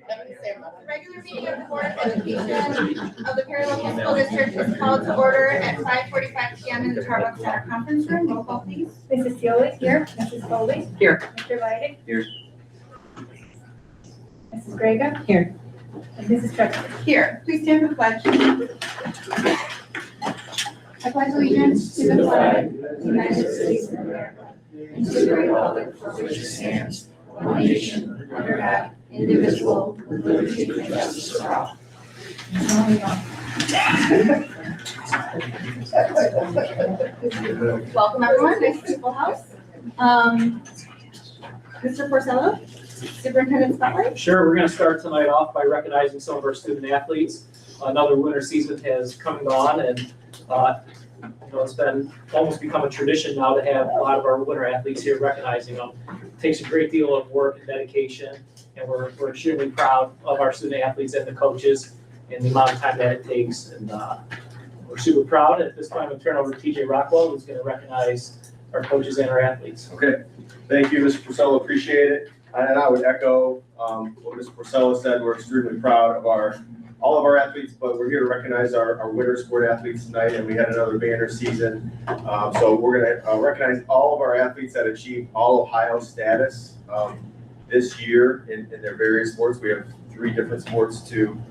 The regular meeting of the Board of Education of the Perry Local School District is called to order at 5:45 p.m. in the Starbucks Center Conference Room. Roll call, please. Mrs. Seoli here. Mrs. Foley. Here. Mr. Leidig. Here. Mrs. Grega. Here. And Mrs. Trexler. Here, please stand for the pledge. I pledge allegiance to the flag of the United States of America and to the republic for which it stands, one nation, under God, indivisible, with liberty and justice for all. Welcome, everyone. Nice to see full house. Mr. Porcello, Superintendent Spotlight. Sure, we're going to start tonight off by recognizing some of our student athletes. Another winter season has come and gone, and it's been almost become a tradition now to have a lot of our winter athletes here recognizing them. It takes a great deal of work and dedication, and we're extremely proud of our student athletes and the coaches and the amount of time that it takes. And we're super proud. At this time, I'll turn over to TJ Rockwell, who's going to recognize our coaches and our athletes. Okay, thank you, Mr. Porcello, appreciate it. And I would echo what Mr. Porcello said. We're extremely proud of all of our athletes, but we're here to recognize our winter sport athletes tonight, and we had another banner season. So we're going to recognize all of our athletes that achieved All-Ohio status this year in their various sports. We have 3 different sports to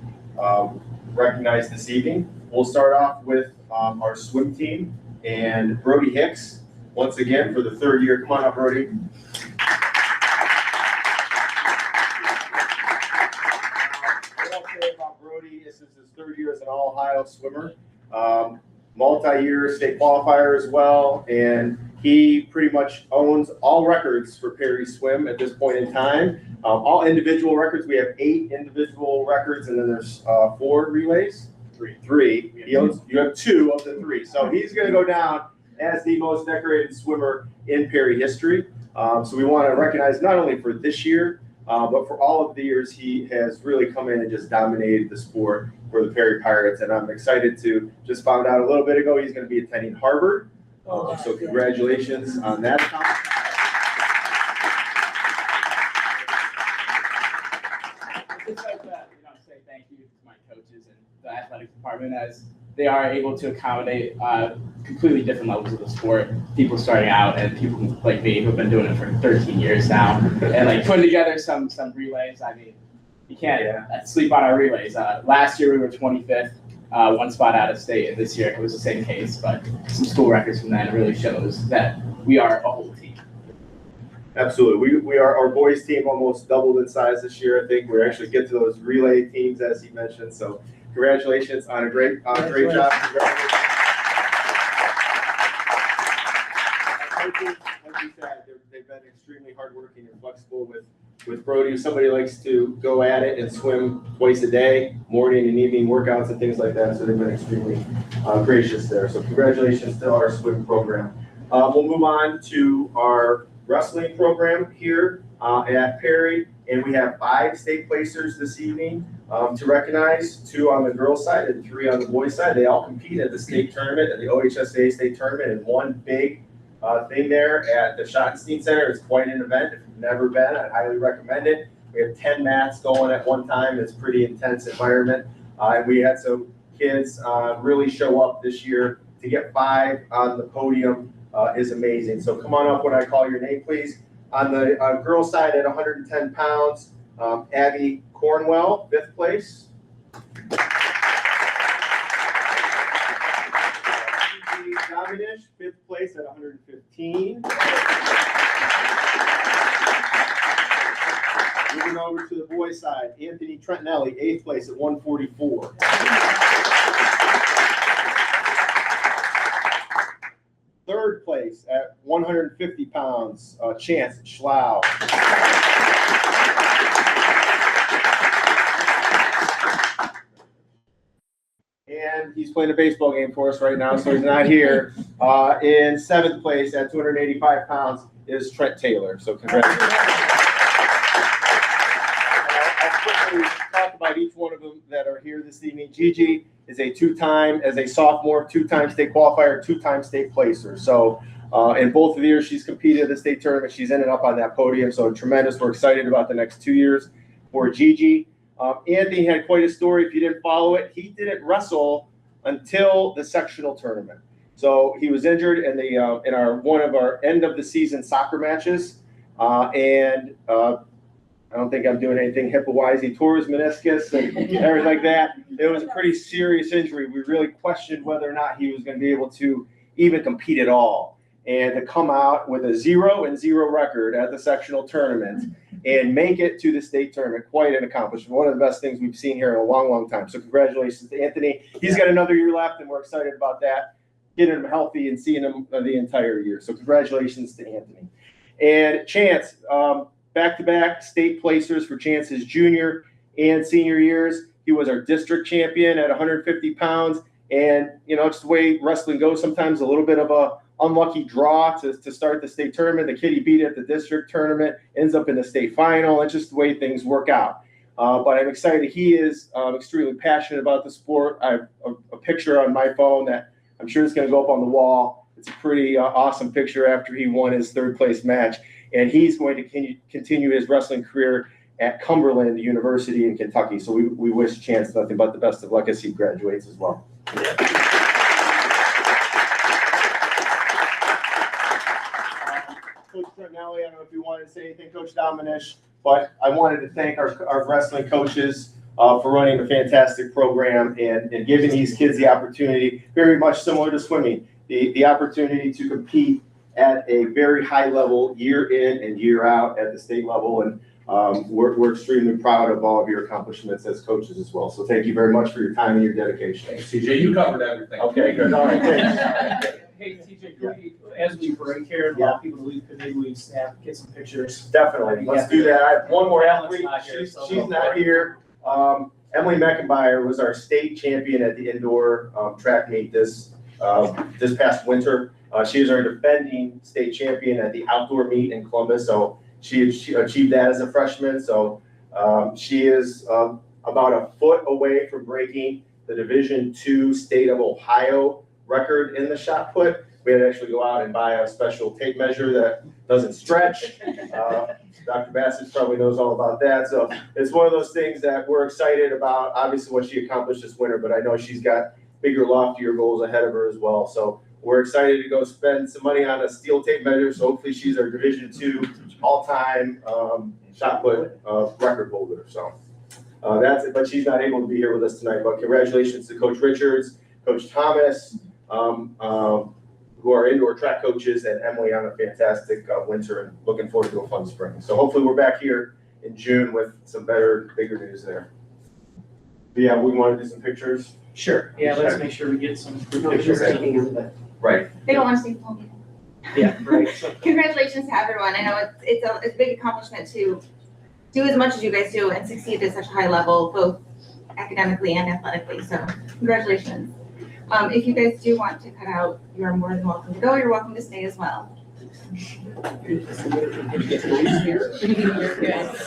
recognize this evening. We'll start off with our swim team and Brody Hicks, once again for the 3rd year. Come on up, Brody. This is his 3rd year as an All-Ohio swimmer, multi-year state qualifier as well, and he pretty much owns all records for Perry Swim at this point in time. All individual records, we have 8 individual records, and then there's 4 relays. 3. You have 2 of the 3, so he's going to go down as the most decorated swimmer in Perry history. So we want to recognize not only for this year, but for all of the years, he has really come in and just dominated the sport for the Perry Pirates. And I'm excited to just found out a little bit ago he's going to be attending Harvard. So congratulations on that. I'd just like to say thank you to my coaches and the athletic department, as they are able to accommodate completely different levels of the sport. People starting out and people like me who've been doing it for 13 years now, and like putting together some relays. I mean, you can't sleep on our relays. Last year we were 25th, 1 spot out of state, and this year it was the same case. But some school records from that really shows that we are a whole team. Absolutely. We are, our boys team almost doubled in size this year. I think we actually get to those relay teams, as he mentioned. So congratulations on a great job. Like you said, they've been extremely hardworking and flexible with Brody. Somebody likes to go at it and swim twice a day, morning and evening workouts and things like that. So they've been extremely gracious there. So congratulations to our swim program. We'll move on to our wrestling program here at Perry, and we have 5 state placers this evening to recognize, 2 on the girls' side and 3 on the boys' side. They all compete at the state tournament, at the OHSAA state tournament, and one big thing there at the Schottenstein Center. It's quite an event. If you've never been, I'd highly recommend it. We have 10 mats going at one time. It's a pretty intense environment. And we had some kids really show up this year. To get 5 on the podium is amazing. So come on up when I call your name, please. On the girls' side at 110 pounds, Abby Cornwell, 5th place. Dominish, 5th place at 115. Moving over to the boys' side, Anthony Trentinelli, 8th place at 144. Third place at 150 pounds, Chance Schlau. And he's playing a baseball game for us right now, so he's not here. In 7th place at 285 pounds is Trent Taylor. So congratulations. I'll quickly talk about each one of them that are here this evening. Gigi is a 2-time, as a sophomore, 2-time state qualifier, 2-time state placer. So in both of the years she's competed at the state tournament, she's ended up on that podium. So tremendous. We're excited about the next 2 years. for Gigi. Anthony had quite a story. If you didn't follow it, he didn't wrestle until the sectional tournament. So he was injured in one of our end of the season soccer matches, and I don't think I'm doing anything hip-wise. He tore his meniscus and everything like that. It was a pretty serious injury. We really questioned whether or not he was going to be able to even compete at all. And to come out with a 0-0 record at the sectional tournament and make it to the state tournament, quite an accomplishment. One of the best things we've seen here in a long, long time. So congratulations to Anthony. He's got another year left, and we're excited about that, getting him healthy and seeing him the entire year. So congratulations to Anthony. And Chance, back-to-back state placers for Chance's junior and senior years. He was our district champion at 150 pounds. And, just the way wrestling goes, sometimes a little bit of a unlucky draw to start the state tournament. The kid he beat at the district tournament ends up in the state final. It's just the way things work out. But I'm excited. He is extremely passionate about the sport. I have a picture on my phone that I'm sure is going to go up on the wall. It's a pretty awesome picture after he won his third place match. And he's going to continue his wrestling career at Cumberland University in Kentucky. So we wish Chance nothing but the best of luck as he graduates as well. Coach Trentinelli, I don't know if you wanted to say anything, Coach Dominish, but I wanted to thank our wrestling coaches for running a fantastic program and giving these kids the opportunity, very much similar to swimming, the opportunity to compete at a very high level year in and year out at the state level. And we're extremely proud of all of your accomplishments as coaches as well. So thank you very much for your time and your dedication. Thanks, TJ. You covered everything. Okay, good. All right, thanks. Hey, TJ, could we, as we break here, allow people to leave, could maybe we get some pictures? Definitely. Let's do that. I have one more athlete. She's not here. Emily Meckenbauer was our state champion at the indoor track meet this past winter. She is our defending state champion at the outdoor meet in Columbus. So she achieved that as a freshman. So she is about a foot away from breaking the Division II State of Ohio record in the shot put. We had to actually go out and buy a special tape measure that doesn't stretch. Dr. Bassett probably knows all about that. So it's one of those things that we're excited about, obviously what she accomplished this winter, but I know she's got bigger, loftier goals ahead of her as well. So we're excited to go spend some money on a steel tape measure. So hopefully she's our Division II all-time shot put record holder. So that's it, but she's not able to be here with us tonight. But congratulations to Coach Richards, Coach Thomas, who are indoor track coaches, and Emily on a fantastic winter, and looking forward to a fun spring. So hopefully we're back here in June with some bigger news there. But yeah, we want to do some pictures. Sure. Yeah, let's make sure we get some pictures. Right. They don't want to see the whole meeting. Yeah, right. So, Congratulations to everyone. I know it's a big accomplishment to do as much as you guys do and succeed at such a high level, both academically and athletically. So congratulations. If you guys do want to cut out, you are more than welcome to go. You're welcome to stay as well.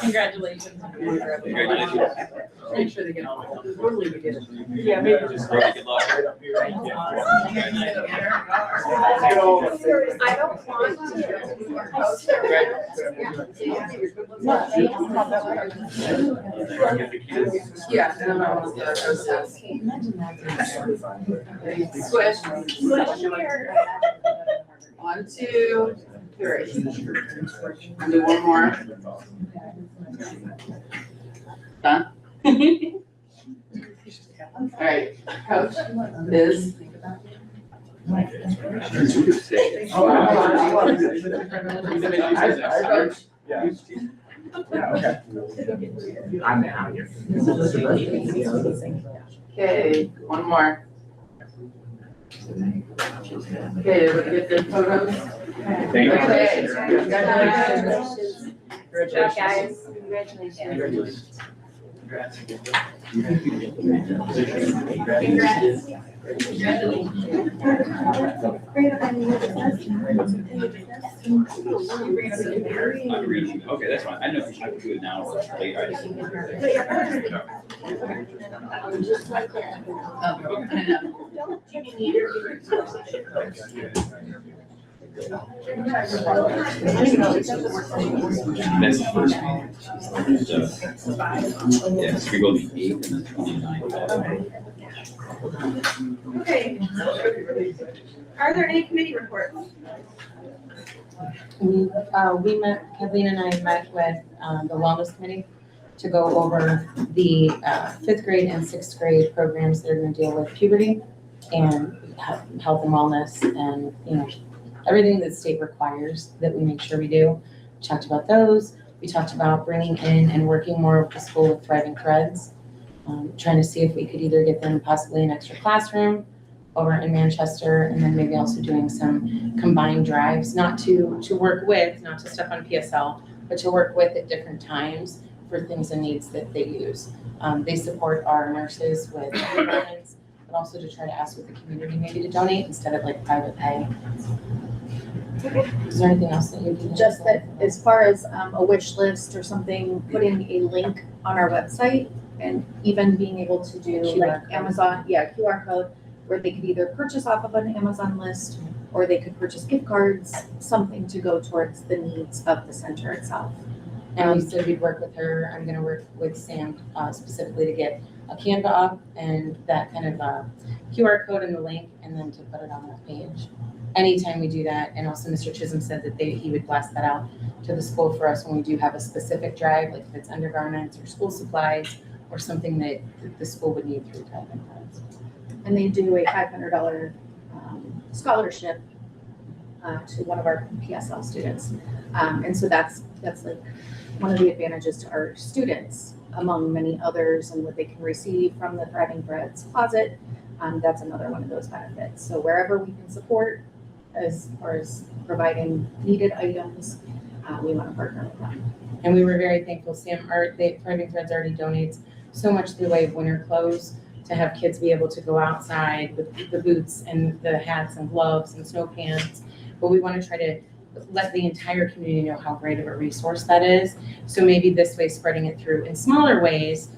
Congratulations. Make sure they get all. Totally we did it. yeah, maybe just Good luck. right up here. I don't want Yeah. Squish. One, two, three. I'll do one more. Done? All right, Coach is. Coach. Yeah. Okay. I'm out here. Okay, one more. Okay, everybody get their photos? Thank you. Okay. Congratulations. Good job, guys. Congratulations. Congrats. Okay, that's fine. I know I can do it now. That's the first meeting. Yes, we go the 8th and the 29th. Okay. Are there any committee reports? We met, Kathleen and I met with the wellness committee to go over the 5th grade and 6th grade programs that are going to deal with puberty and health and wellness and, everything that state requires that we make sure we do. We talked about those. We talked about bringing in and working more with the school with Thriving Threads, trying to see if we could either get them possibly an extra classroom over in Manchester, and then maybe also doing some combined drives, not to work with, not to step on PSL, but to work with at different times for things and needs that they use. They support our nurses with guidelines, but also to try to ask with the community maybe to donate instead of like private pay. Is there anything else that you can? Just that as far as a wish list or something, putting a link on our website and even being able to do QR like code. Amazon, QR code, where they could either purchase off of an Amazon list or they could purchase gift cards, something to go towards the needs of the center itself. And we said we'd work with her. I'm gonna work with Sam specifically to get a Canva up and that kind of QR code and the link, and then to put it on that page. Anytime we do that, and also Mr. Chisholm said that he would blast that out to the school for us when we do have a specific drive, like if it's undergarments or school supplies or something that the school would need through Thriving Threads. And they do a $500 scholarship to one of our PSL students. And so that's like one of the advantages to our students, among many others, and what they can receive from the Thriving Threads closet. That's another one of those benefits. So wherever we can support as far as providing needed items, we want to partner with them. And we were very thankful. Thriving Threads already donates so much through the way of winter clothes to have kids be able to go outside with the boots and the hats and gloves and snow pants. But we want to try to let the entire community know how great of a resource that is. So maybe this way, spreading it through in smaller ways.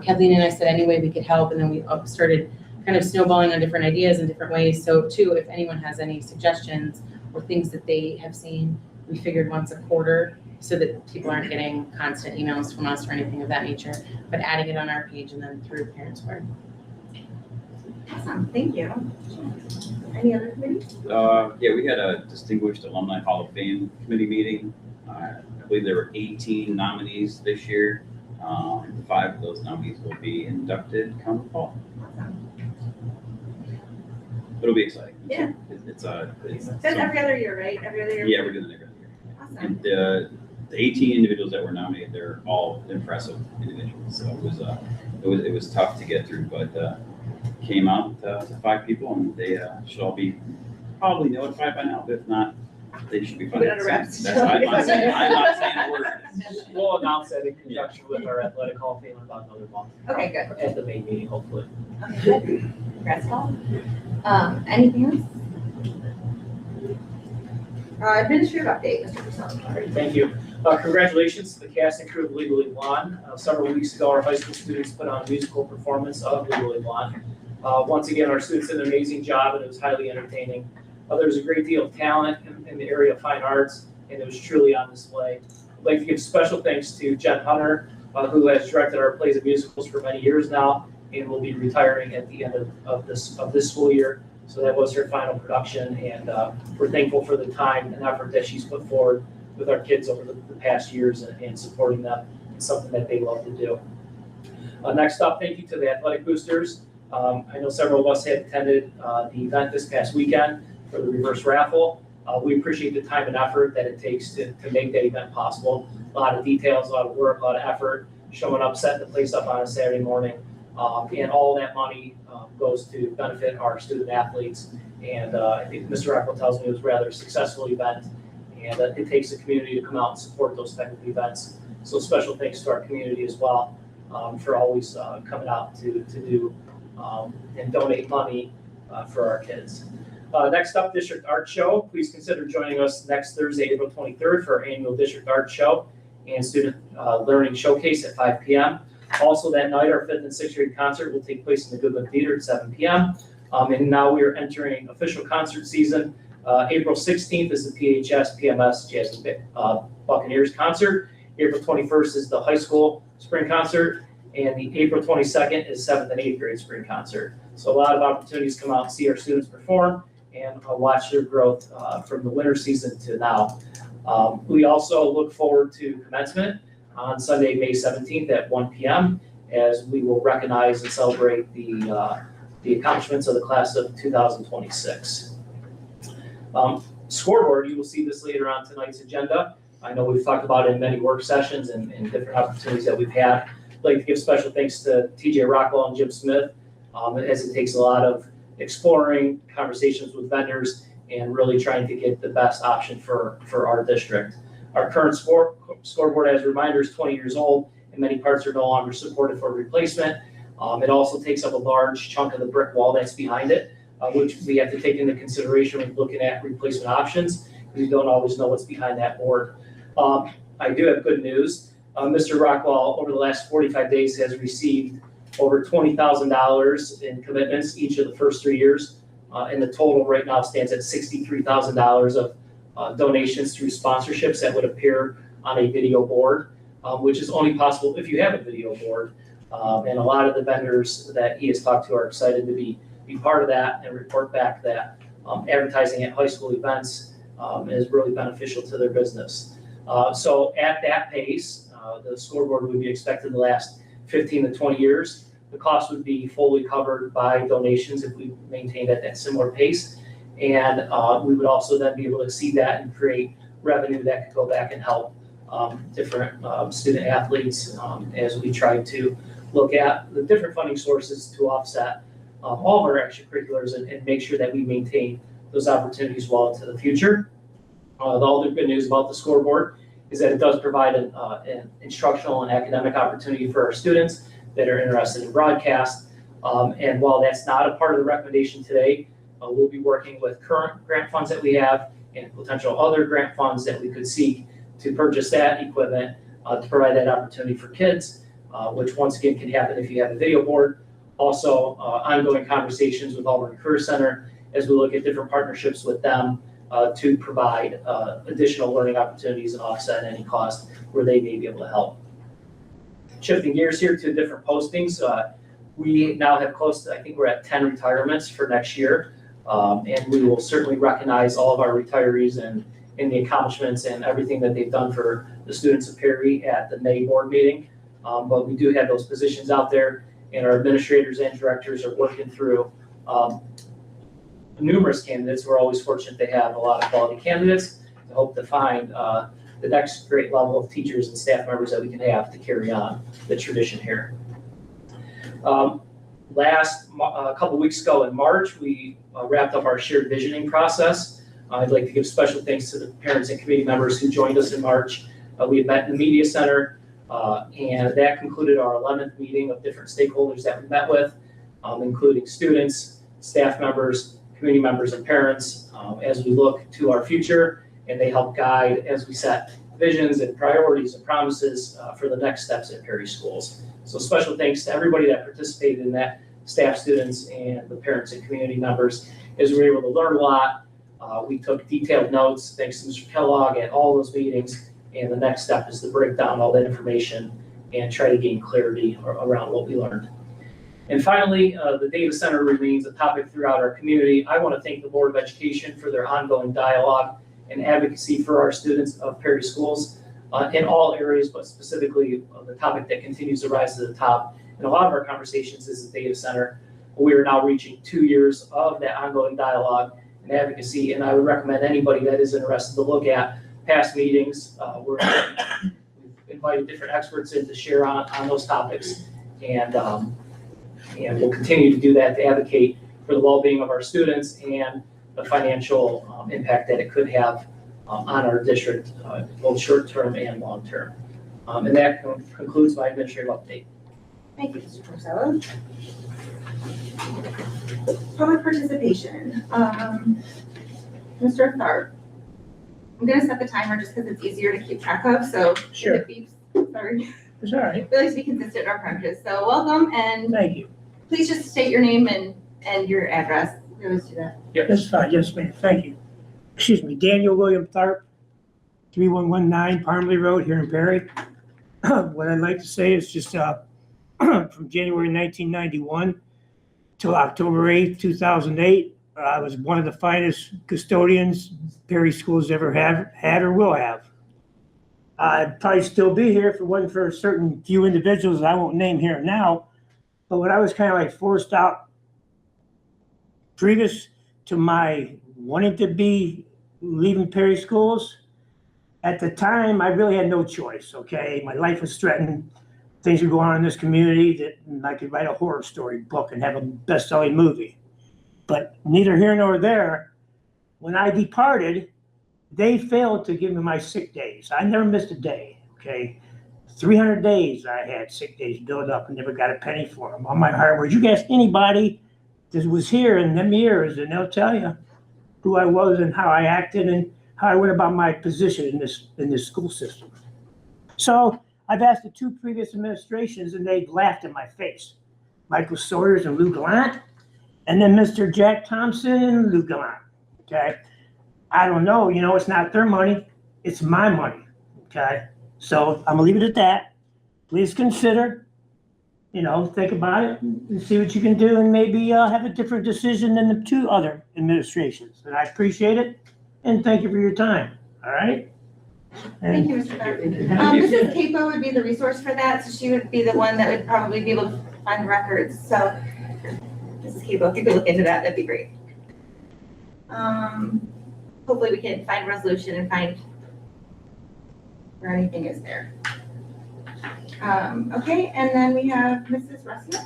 Kathleen and I said any way we could help, and then we started kind of snowballing on different ideas in different ways. So too, if anyone has any suggestions or things that they have seen, we figured once a quarter so that people aren't getting constant emails from us or anything of that nature, but adding it on our page and then through Parents Board. Awesome, thank you. Any other committees? Yeah, we had a Distinguished Alumni Hall of Fame committee meeting. I believe there were 18 nominees this year. 5 of those nominees will be inducted come fall. It'll be exciting. Yeah. It's That's every other year, right? Every other year? yeah, we're doing it every year. Awesome. And the 18 individuals that were nominated, they're all impressive individuals. So it was tough to get through, but came out to 5 people, and they should all be probably notified by now. But if not, they should be fine. Keep it under wraps. I'm not saying a word. We'll announce that in conjunction with our athletic hall of fame in about another month. Okay, good. At the main meeting, hopefully. Okay, good. Congrats, Paul. Anything else? Administrative update, Mr. Purcell. All right, thank you. Congratulations to the cast and crew of Legally Blonde. Several weeks ago, our high school students put on a musical performance of Legally Blonde. Once again, our students did an amazing job, and it was highly entertaining. There was a great deal of talent in the area of fine arts, and it was truly on display. I'd like to give special thanks to Jen Hunter, who has directed our plays and musicals for many years now, and will be retiring at the end of this school year. So that was her final production, and we're thankful for the time and effort that she's put forward with our kids over the past years and supporting them. It's something that they love to do. Next up, thank you to the athletic boosters. I know several of us had attended the event this past weekend for the reverse raffle. We appreciate the time and effort that it takes to make that event possible. A lot of details, a lot of work, a lot of effort, showing up, setting the place up on a Saturday morning. And all that money goes to benefit our student athletes. And I think Mr. Eckel tells me it was a rather successful event. And it takes the community to come out and support those type of events. So special thanks to our community as well for always coming out to do and donate money for our kids. Next up, District Art Show. Please consider joining us next Thursday, April 23rd for our annual District Art Show and Student Learning Showcase at 5 p.m. Also that night, our 5th and 6th grade concert will take place in the Goodland Theater at 7 p.m. And now we are entering official concert season. April 16th is the PHS PMS Jazz and Buccaneers concert. April 21st is the high school spring concert, and the April 22nd is 7th and 8th grade spring concert. So a lot of opportunities to come out and see our students perform and watch their growth from the winter season to now. We also look forward to commencement on Sunday, May 17th at 1 p.m. as we will recognize and celebrate the accomplishments of the class of 2026. Scoreboard, you will see this later on tonight's agenda. I know we've talked about it in many work sessions and different opportunities that we've had. I'd like to give special thanks to TJ Rockwell and Jim Smith, as it takes a lot of exploring conversations with vendors and really trying to get the best option for our district. Our current scoreboard, as a reminder, is 20 years old, and many parts are no longer supported for replacement. It also takes up a large chunk of the brick wall that's behind it, which we have to take into consideration when looking at replacement options, because we don't always know what's behind that board. I do have good news. Mr. Rockwell, over the last 45 days, has received over $20,000 in commitments each of the first 3 years. And the total right now stands at $63,000 of donations through sponsorships that would appear on a video board, which is only possible if you have a video board. And a lot of the vendors that he has talked to are excited to be part of that and report back that advertising at high school events is really beneficial to their business. So at that pace, the scoreboard would be expected to last 15 to 20 years. The cost would be fully covered by donations if we maintained at that similar pace. And we would also then be able to exceed that and create revenue that could go back and help different student athletes as we try to look at the different funding sources to offset all of our extracurriculars and make sure that we maintain those opportunities well into the future. The other good news about the scoreboard is that it does provide an instructional and academic opportunity for our students that are interested in broadcast. And while that's not a part of the recommendation today, we'll be working with current grant funds that we have and potential other grant funds that we could seek to purchase that equipment to provide that opportunity for kids, which once again can happen if you have a video board. Also, ongoing conversations with Auburn Career Center as we look at different partnerships with them to provide additional learning opportunities and offset any cost where they may be able to help. Shifting gears here to different postings, we now have close to, I think we're at 10 retirements for next year. And we will certainly recognize all of our retirees and the accomplishments and everything that they've done for the students of Perry at the May board meeting. But we do have those positions out there, and our administrators and directors are working through numerous candidates. We're always fortunate to have a lot of quality candidates to hope to find the next great level of teachers and staff members that we can have to carry on the tradition here. A couple weeks ago in March, we wrapped up our shared visioning process. I'd like to give special thanks to the parents and committee members who joined us in March. We had met in the media center, and that concluded our 11th meeting of different stakeholders that we met with, including students, staff members, community members, and parents, as we look to our future, and they help guide as we set visions and priorities and promises for the next steps at Perry Schools. So special thanks to everybody that participated in that, staff, students, and the parents and community members, as we were able to learn a lot. We took detailed notes, thanks to Mr. Kellogg at all those meetings, and the next step is to break down all that information and try to gain clarity around what we learned. And finally, the data center remains a topic throughout our community. I want to thank the Board of Education for their ongoing dialogue and advocacy for our students of Perry Schools in all areas, but specifically the topic that continues to rise to the top in a lot of our conversations is the data center. We are now reaching 2 years of that ongoing dialogue and advocacy, and I would recommend anybody that is interested to look at past meetings. We've invited different experts in to share on those topics, and we'll continue to do that to advocate for the well-being of our students and the financial impact that it could have on our district, both short-term and long-term. And that concludes my administrative update. Thank you, Mr. Porcello. Public participation. Mr. Tharp. I'm gonna set the timer just because it's easier to keep track of, so. Sure. If it beeps, sorry. It's all right. We like to be consistent in our practice, so welcome, and Thank you. please just state your name and your address. We always do that. That's fine. Yes, ma'am. Thank you. Daniel William Tharp, 3119 Parmley Road here in Perry. What I'd like to say is just from January 1991 till October 8th, 2008, I was one of the finest custodians Perry Schools ever had or will have. I'd probably still be here if it wasn't for a certain few individuals that I won't name here now. But when I was kind of like forced out previous to my wanting to be leaving Perry Schools, at the time, I really had no choice, okay? My life was threatened. Things were going on in this community that I could write a horror story book and have a best-selling movie. But neither here nor there, when I departed, they failed to give me my sick days. I never missed a day, okay? 300 days I had sick days built up and never got a penny for them. On my hard work, you can ask anybody that was here in them years, and they'll tell you who I was and how I acted and how I went about my position in this school system. So I've asked the two previous administrations, and they've laughed in my face. Michael Sawyers and Lou Gallant, and then Mr. Jack Thompson and Lou Gallant, okay? I don't know, it's not their money, it's my money, okay? So I'm gonna leave it at that. Please consider, think about it and see what you can do and maybe have a different decision than the two other administrations. And I appreciate it, and thank you for your time, all right? Thank you, Mr. Beck. Mrs. Capo would be the resource for that, so she would be the one that would probably be able to find records. So, Mrs. Capo, if you could look into that, that'd be great. Hopefully we can find resolution and find where anything is there. Okay, and then we have Mrs. Russell.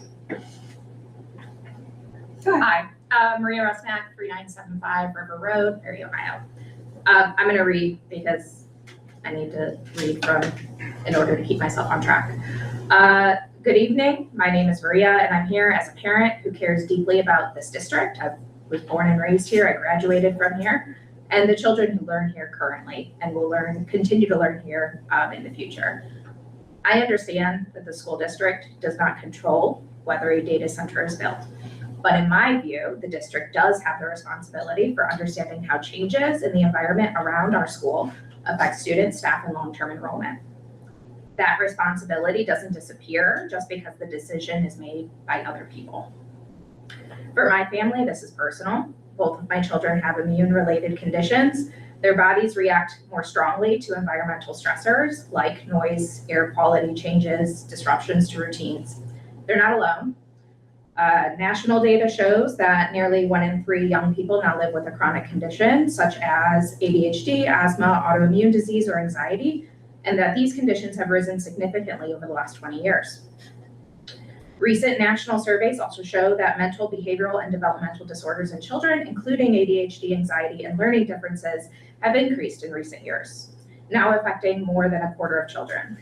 Go ahead. Hi, Maria Rusnak, 3975 River Road, Perry, Ohio. I'm going to read because I need to read in order to keep myself on track. Good evening. My name is Maria, and I'm here as a parent who cares deeply about this district. I was born and raised here. I graduated from here, and the children who learn here currently and will continue to learn here in the future. I understand that the school district does not control whether a data center is built. But in my view, the district does have the responsibility for understanding how changes in the environment around our school affect students, staff, and long-term enrollment. That responsibility doesn't disappear just because the decision is made by other people. For my family, this is personal. Both of my children have immune-related conditions. Their bodies react more strongly to environmental stressors like noise, air quality changes, disruptions to routines. They're not alone. National data shows that nearly 1 in 3 young people now live with a chronic condition such as ADHD, asthma, autoimmune disease, or anxiety, and that these conditions have risen significantly over the last 20 years. Recent national surveys also show that mental, behavioral, and developmental disorders in children, including ADHD, anxiety, and learning differences, have increased in recent years, now affecting more than a quarter of children.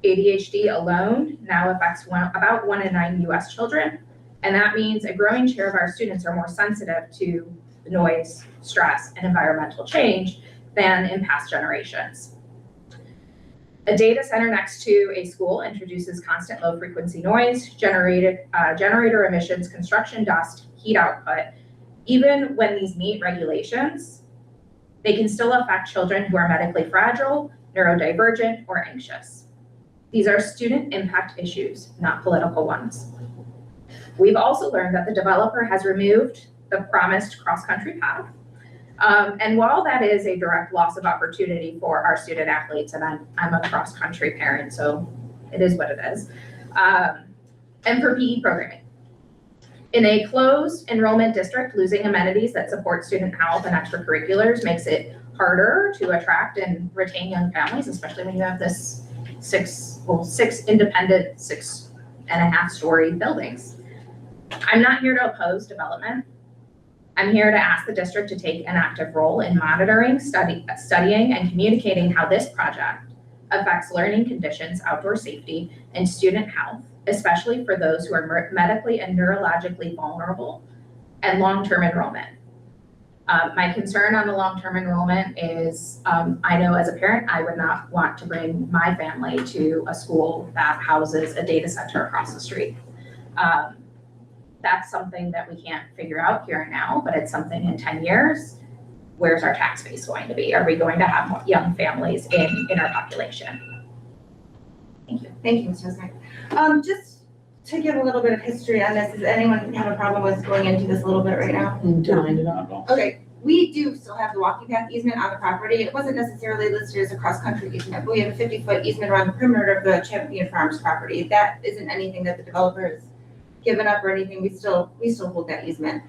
ADHD alone now affects about 1 in 9 US children, and that means a growing share of our students are more sensitive to noise, stress, and environmental change than in past generations. A data center next to a school introduces constant low frequency noise, generator emissions, construction dust, heat output. Even when these meet regulations, they can still affect children who are medically fragile, neurodivergent, or anxious. These are student impact issues, not political ones. We've also learned that the developer has removed the promised cross-country path. And while that is a direct loss of opportunity for our student athletes, and I'm a cross-country parent, so it is what it is, and for PE programming. In a closed enrollment district, losing amenities that support student health and extracurriculars makes it harder to attract and retain young families, especially when you have this six independent 6.5-story buildings. I'm not here to oppose development. I'm here to ask the district to take an active role in monitoring, studying, and communicating how this project affects learning conditions, outdoor safety, and student health, especially for those who are medically and neurologically vulnerable and long-term enrollment. My concern on the long-term enrollment is, I know as a parent, I would not want to bring my family to a school that houses a data center across the street. That's something that we can't figure out here and now, but it's something in 10 years where's our tax base going to be? Are we going to have more young families in our population? Thank you, Ms. Smith. Just to give a little bit of history on this, does anyone have a problem with going into this a little bit right now? Don't mind it all. Not at all. Okay, we do still have the walking path easement on the property. It wasn't necessarily listed as a cross-country easement, but we have a 50-foot easement around the perimeter of the Champion Farms property. That isn't anything that the developer has given up or anything. We still hold that easement.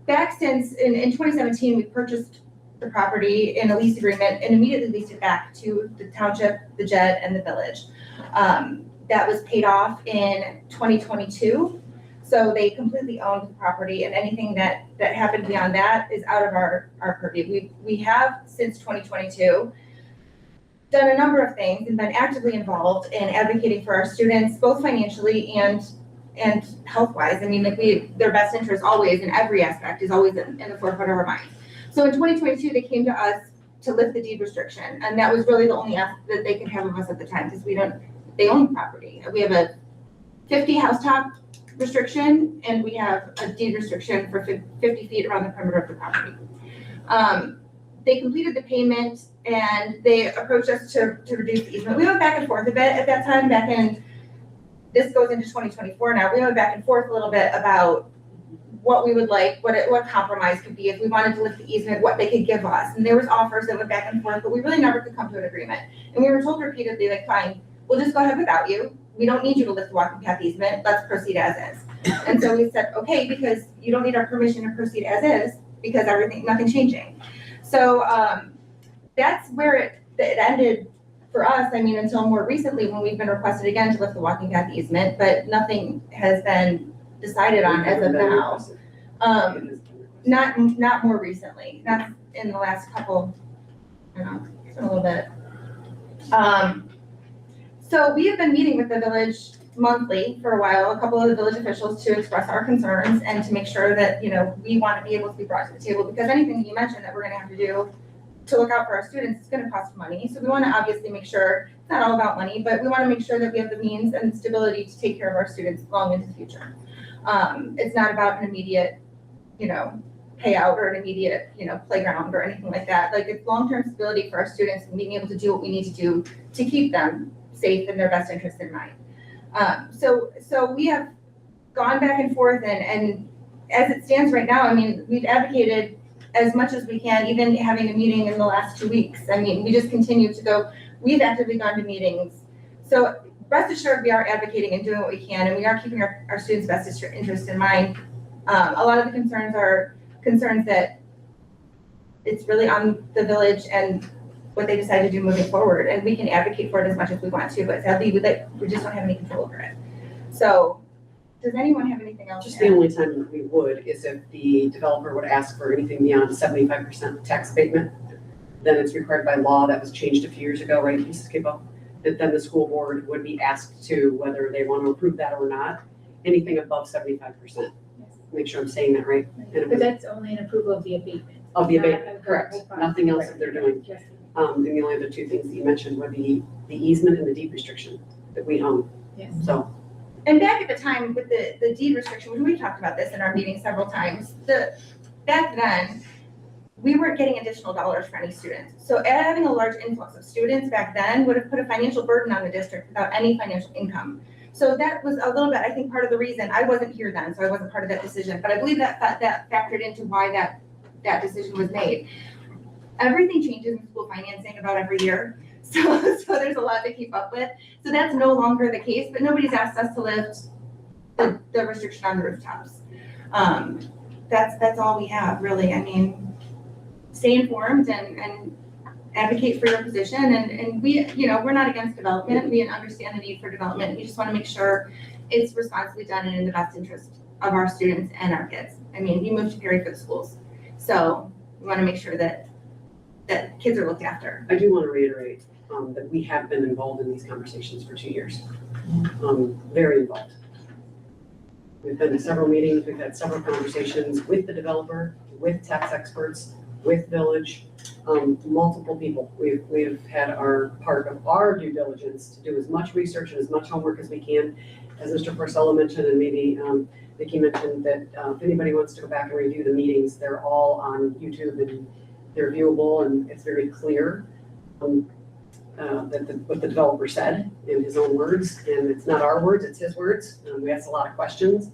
Back since, in 2017, we purchased the property in a lease agreement and immediately leased it back to the township, the JED, and the village. That was paid off in 2022. So they completely owned the property, and anything that happened beyond that is out of our purview. We have, since 2022, done a number of things and been actively involved in advocating for our students, both financially and health-wise. I mean, like their best interest always in every aspect is always in the forefront of our minds. So in 2022, they came to us to lift the deed restriction, and that was really the only ask that they could have of us at the time, because they own the property. We have a 50 housetop restriction, and we have a deed restriction for 50 feet around the perimeter of the property. They completed the payment, and they approached us to reduce the easement. We went back and forth a bit at that time, this goes into 2024 now. We went back and forth a little bit about what we would like, what compromise could be if we wanted to lift the easement, what they could give us. And there was offers that went back and forth, but we really never could come to an agreement. And we were told repeatedly, like, fine, we'll just go ahead without you. We don't need you to lift the walking path easement. Let's proceed as is. And so we said, okay, because you don't need our permission to proceed as is, because nothing's changing. So that's where it ended for us. I mean, until more recently when we've been requested again to lift the walking path easement, but nothing has been decided on as of now. Not more recently, not in the last couple, I don't know, it's been a little bit. So we have been meeting with the village monthly for a while, a couple of the village officials, to express our concerns and to make sure that, we want to be able to be brought to the table, because anything that you mentioned that we're going to have to do to look out for our students is going to cost money. So we want to obviously make sure it's not all about money, but we want to make sure that we have the means and the stability to take care of our students long into the future. It's not about an immediate, payout or an immediate, playground or anything like that. Like, it's long-term stability for our students and being able to do what we need to do to keep them safe and their best interest in mind. So we have gone back and forth, and as it stands right now, I mean, we've advocated as much as we can, even having a meeting in the last 2 weeks. I mean, we just continue to go. We've actively gone to meetings. So rest assured, we are advocating and doing what we can, and we are keeping our students' best interest in mind. A lot of the concerns are concerns that it's really on the village and what they decide to do moving forward, and we can advocate for it as much as we want to, but sadly, we just don't have any control over it. So, does anyone have anything else? Just the only time we would is if the developer would ask for anything beyond 75% tax abatement. Then it's required by law. That was changed a few years ago, right, Mrs. Kimball? That then the school board would be asked to whether they want to approve that or not. Anything above 75%. Make sure I'm saying that right. But that's only an approval of the abatement. Of the not abatement, of correct. the whole project. Nothing else that they're doing. Yes. And the only other two things that you mentioned were the easement and the deed restriction that we own. Yes. So. And back at the time with the deed restriction, we talked about this in our meeting several times. Back then, we weren't getting additional dollars for any students. So having a large influx of students back then would have put a financial burden on the district without any financial income. So that was a little bit, I think, part of the reason. I wasn't here then, so I wasn't part of that decision, but I believe that factored into why that decision was made. Everything changes in school financing about every year. So there's a lot to keep up with. So that's no longer the case, but nobody's asked us to lift the restriction on the rooftops. That's all we have, really. I mean, stay informed and advocate for your position. And we, we're not against development. We understand the need for development. We just want to make sure it's responsibly done and in the best interest of our students and our kids. I mean, we moved to Perry for the schools. So we want to make sure that kids are looked after. I do want to reiterate that we have been involved in these conversations for 2 years. Very involved. We've been to several meetings, we've had several conversations with the developer, with tax experts, with village. multiple people. We've had our part of our due diligence to do as much research and as much homework as we can. As Mr. Porcello mentioned, and maybe Vicki mentioned, that if anybody wants to go back and review the meetings, they're all on YouTube and they're viewable, and it's very clear what the developer said in his own words, and it's not our words, it's his words. We asked a lot of questions,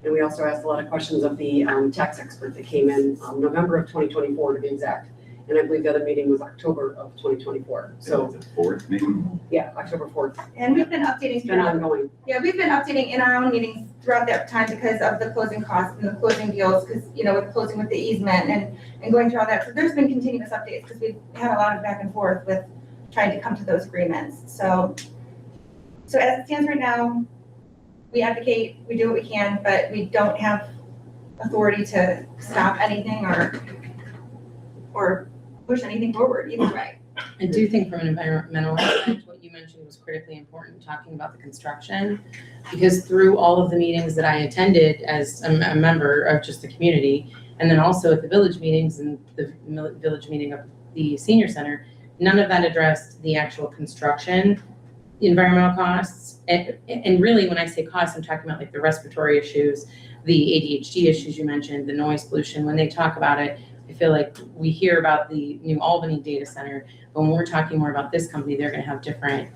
and we also asked a lot of questions of the tax expert that came in November of 2024 to be exact. And I believe the other meeting was October of 2024. So, The fourth, maybe? yeah, October 4th. And we've been updating It's been ongoing. Yeah, we've been updating in our own meetings throughout that time because of the closing costs and the closing deals, because, with closing with the easement and going through all that. So there's been continuous updates because we've had a lot of back and forth with trying to come to those agreements. So as it stands right now, we advocate, we do what we can, but we don't have authority to stop anything or push anything forward either way. I do think from an environmental aspect, what you mentioned was critically important, talking about the construction, because through all of the meetings that I attended as a member of just the community, and then also at the village meetings and the village meeting of the senior center, none of that addressed the actual construction, environmental costs, and really when I say costs, I'm talking about like the respiratory issues, the ADHD issues you mentioned, the noise pollution. When they talk about it, I feel like we hear about the New Albany data center, but when we're talking more about this company, they're going to have different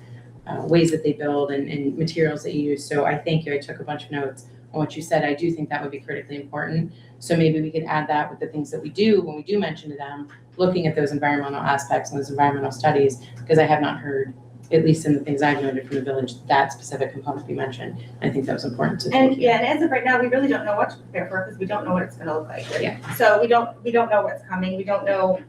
ways that they build and materials that you use. So I thank you. I took a bunch of notes on what you said. I do think that would be critically important. So maybe we could add that with the things that we do when we do mention to them, looking at those environmental aspects and those environmental studies, because I have not heard, at least in the things I've noted from the village, that specific component be mentioned. I think that was important to And yeah, and as of right now, we really don't know what to prepare for because we don't know what it's gonna look like. Yeah. So we don't know what's coming. We don't know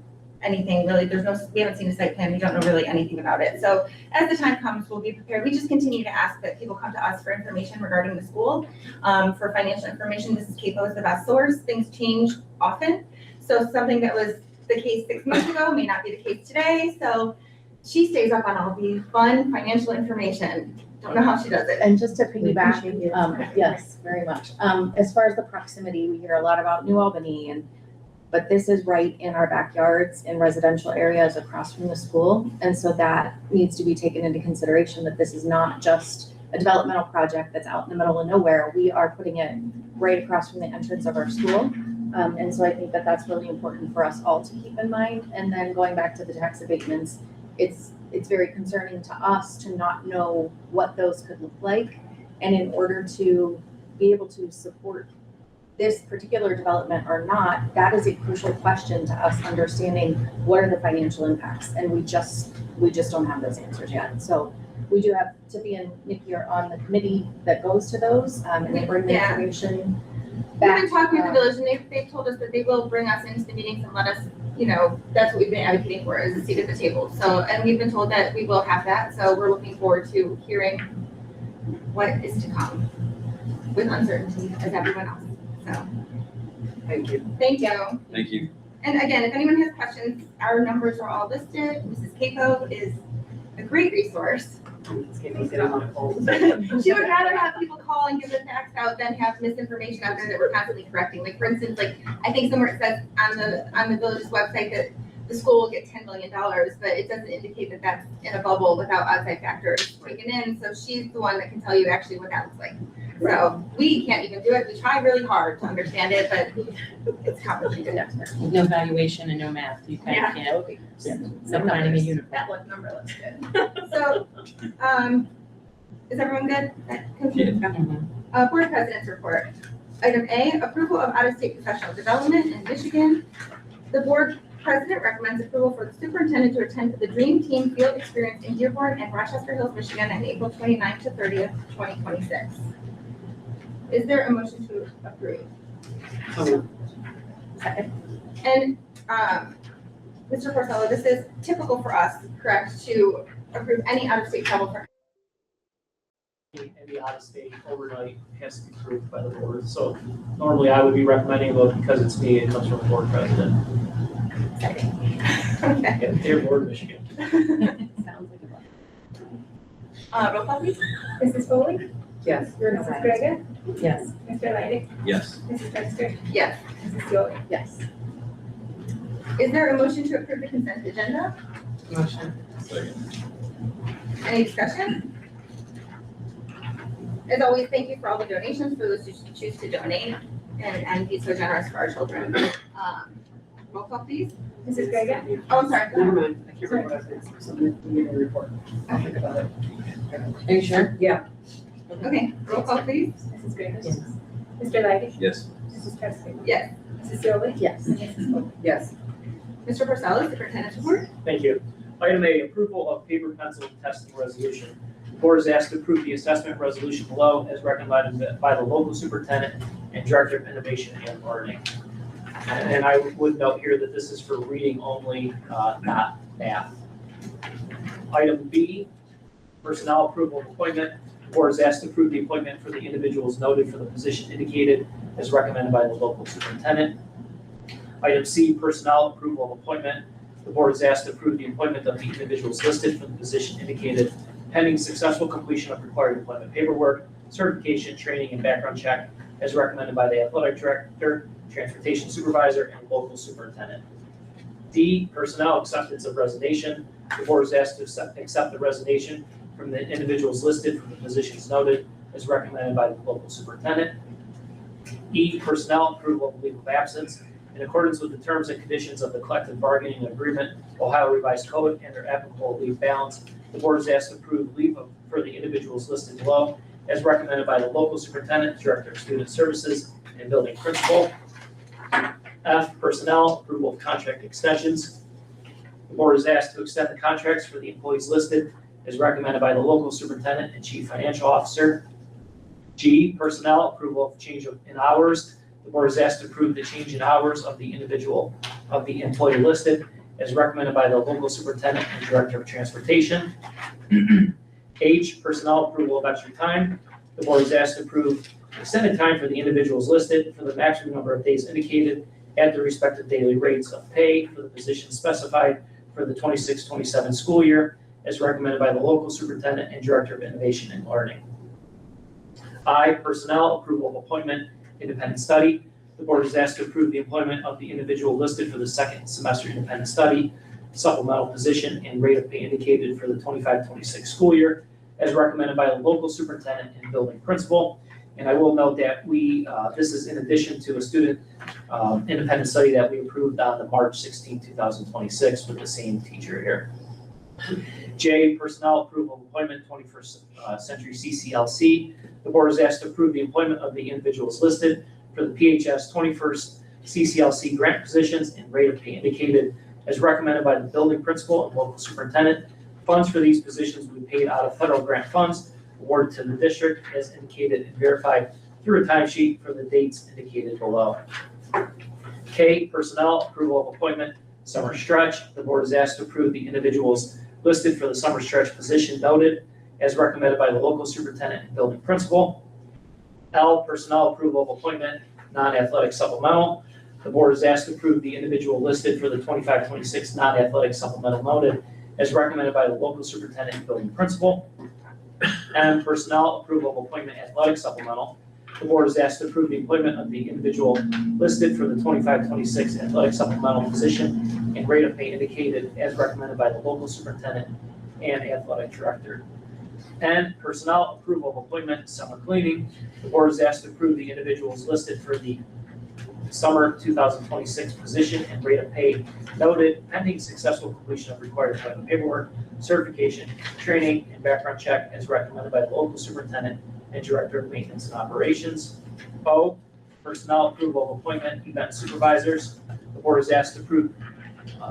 anything really. We haven't seen a site plan. We don't know really anything about it. So as the time comes, we'll be prepared. We just continue to ask that people come to us for information regarding the school, for financial information. This is CAPO is the best source. Things change often. So something that was the case 6 months ago may not be the case today. So she stays up on all the fun financial information. Don't know how she does it. And just to We piggyback, appreciate you. yes, very much. As far as the proximity, we hear a lot about New Albany but this is right in our backyards in residential areas across from the school. And so that needs to be taken into consideration, that this is not just a developmental project that's out in the middle of nowhere. We are putting it right across from the entrance of our school. And so I think that that's really important for us all to keep in mind. And then going back to the tax abatements, it's very concerning to us to not know what those could look like. And in order to be able to support this particular development or not, that is a crucial question to us, understanding what are the financial impacts. And we just don't have those answers yet. So we do have Tiffy and Nikki are on the committee that goes to those, and they bring the information back. We've been talking with the village, and they've told us that they will bring us into the meetings and let us, that's what we've been advocating for, is a seat at the table. So, and we've been told that we will have that, so we're looking forward to hearing what is to come with uncertainty, as everyone else. So, Thank you. thank you. Thank you. And again, if anyone has questions, our numbers are all listed. Mrs. Capo is a great resource. She would rather have people call and give the facts out than have misinformation out there that we're constantly correcting. Like, for instance, I think somewhere it says on the village's website that the school will get $10 million, but it doesn't indicate that that's in a bubble without outside factors taken in. So she's the one that can tell you actually what that looks like. So we can't even do it. We try really hard to understand it, but it's complicated. With no valuation and no math, you kind of can't. It's like finding a unicorn. That number looks good. So, is everyone good? That concludes. Board President's report. Item A, approval of out-of-state professional development in Michigan. The board president recommends approval for the superintendent to attend the Dream Team Field Experience in Dearborn and Rochester Hills, Michigan on April 29th to 30th, 2026. Is there a motion to approve? Second. And Mr. Porcello, this is typical for us, correct, to approve any out-of-state travel for Any out-of-state overnight has to be approved by the board. So normally I would be recommending, but because it's me, it comes from the board president. second. Okay. Yeah, Dearborn, Michigan. Sounds like a plan. Roll call, please. Mrs. Foley? Yes. Mrs. Grega? Yes. Mr. Leidig? Yes. Mrs. Dexter? Yes. Mrs. Yoli? Yes. Is there a motion to approve the consent agenda? Motion. Any discussion? As always, thank you for all the donations, for those who choose to donate and be so generous for our children. Roll call, please. Mrs. Grega? Oh, I'm sorry. Never mind, I can't remember what I was gonna say, so we need a report. I'll think about it. Are you sure? Okay, roll call, please. Mrs. Grega? Yes. Mr. Leggett? Yes. Mrs. Tresky? Yes. Mrs. Sealy? Yes. And Mrs. Foley? Yes. Mr. Porcello, superintendent's report. Thank you. Item A, approval of paper pencil testing resolution. The board is asked to approve the assessment resolution below as recommended by the local superintendent and director of innovation and learning. And I would note here that this is for reading only, not math. Item B, personnel approval of appointment. The board is asked to approve the appointment for the individuals noted for the position indicated as recommended by the local superintendent. Item C, personnel approval of appointment. The board is asked to approve the appointment of the individuals listed for the position indicated pending successful completion of required employment paperwork, certification, training, and background check as recommended by the athletic director, transportation supervisor, and local superintendent. D, personnel acceptance of resignation. The board is asked to accept the resignation from the individuals listed for the positions noted as recommended by the local superintendent. E, personnel approval of leave of absence. In accordance with the terms and conditions of the collective bargaining agreement, Ohio Revised Code, and their applicable leave balance, the board is asked to approve leave for the individuals listed below as recommended by the local superintendent, director of student services, and building principal. F, personnel approval of contract extensions. The board is asked to extend the contracts for the employees listed as recommended by the local superintendent and chief financial officer. G, personnel approval of change in hours. The board is asked to approve the change in hours of the employee listed as recommended by the local superintendent and director of transportation. H, personnel approval of extra time. The board is asked to approve extended time for the individuals listed for the maximum number of days indicated at the respective daily rates of pay for the position specified for the 26-27 school year as recommended by the local superintendent and director of innovation and learning. I, personnel approval of appointment, independent study. The board is asked to approve the employment of the individual listed for the second semester independent study supplemental position and rate of pay indicated for the 25-26 school year as recommended by the local superintendent and building principal. And I will note that this is in addition to a student independent study that we approved on the March 16, 2026 with the same teacher here. J, personnel approval of appointment, 21st Century CCLC. The board is asked to approve the employment of the individuals listed for the PHS 21st CCLC grant positions and rate of pay indicated as recommended by the building principal and local superintendent. Funds for these positions will be paid out of federal grant funds awarded to the district as indicated and verified through a timesheet for the dates indicated below. K, personnel approval of appointment, summer stretch. The board is asked to approve the individuals listed for the summer stretch position noted as recommended by the local superintendent and building principal. L, personnel approval of appointment, non-athletic supplemental. The board is asked to approve the individual listed for the 25-26 non-athletic supplemental noted as recommended by the local superintendent and building principal. M, personnel approval of appointment athletic supplemental. The board is asked to approve the appointment of the individual listed for the 25-26 athletic supplemental position and rate of pay indicated as recommended by the local superintendent and athletic director. And personnel approval of appointment summer cleaning. The board is asked to approve the individuals listed for the summer 2026 position and rate of pay noted pending successful completion of required employment paperwork, certification, training, and background check as recommended by the local superintendent and director of maintenance and operations. O, personnel approval of appointment event supervisors. The board is asked to approve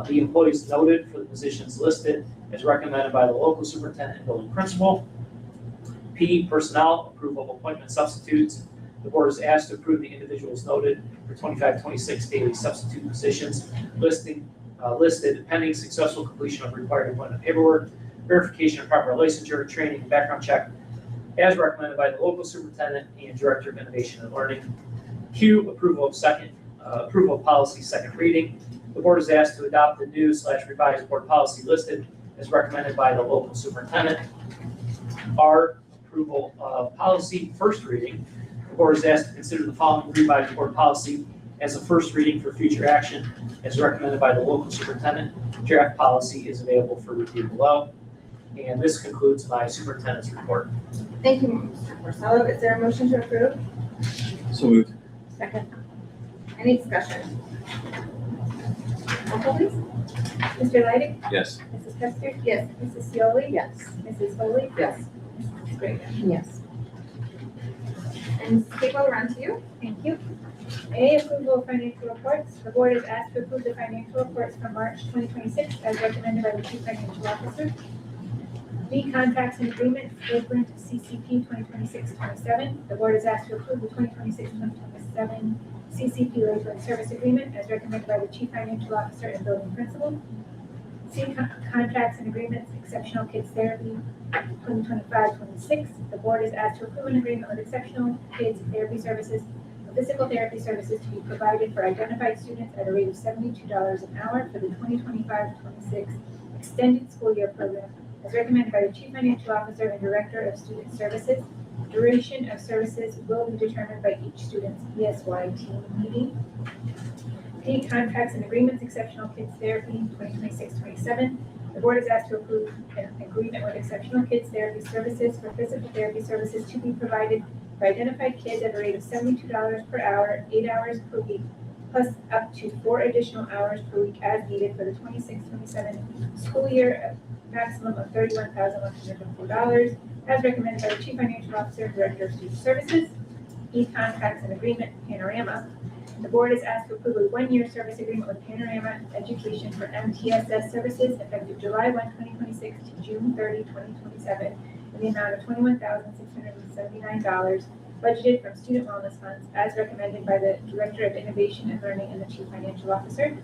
the employees noted for the positions listed as recommended by the local superintendent and building principal. P, personnel approval of appointment substitutes. The board is asked to approve the individuals noted for 25-26 daily substitute positions listed pending successful completion of required employment paperwork, verification of proper licensure, training, and background check as recommended by the local superintendent and director of innovation and learning. Q, approval of policy second reading. The board is asked to adopt the new / revised board policy listed as recommended by the local superintendent. R, approval of policy first reading. The board is asked to consider the following revised board policy as a first reading for future action as recommended by the local superintendent. Draft policy is available for review below. And this concludes my superintendent's report. Thank you, Mr. Porcello. Is there a motion to approve? So moved. Second. Any discussion? Roll call, please. Mr. Leidig, Yes. Mrs. Custer, Yes. Mrs. Seoli, Yes. Mrs. Foley, Yes. Mrs. Grega. Yes. And Mrs. Capel, around to you. Thank you. A, approval of financial reports. The board is asked to approve the financial reports from March 2026 as recommended by the chief financial officer. B, contracts and agreements, Lakeland CCP 2026-27. The board is asked to approve the 2026-2027 CCP Lakeland service agreement as recommended by the chief financial officer and building principal. C, contracts and agreements, exceptional kids therapy 2025-26. The board is asked to approve an agreement with exceptional kids therapy services, physical therapy services to be provided for identified students at a rate of $72 an hour for the 2025-26 extended school year program as recommended by the chief financial officer and director of student services. Duration of services will be determined by each student's ESY team meeting. D, contracts and agreements, exceptional kids therapy 2026-27. The board is asked to approve an agreement with exceptional kids therapy services for physical therapy services to be provided for identified kids at a rate of $72 per hour, 8 hours per week, plus up to 4 additional hours per week as needed for the 26-27 school year, a maximum of $31,104, as recommended by the chief financial officer and director of student services. E, contracts and agreement, Panorama. The board is asked to approve a 1-year service agreement with Panorama Education for MTSS services effective July 1, 2026 to June 30, 2027, in the amount of $21,679, budgeted from student wellness funds, as recommended by the Director of Innovation and Learning and the Chief Financial Officer.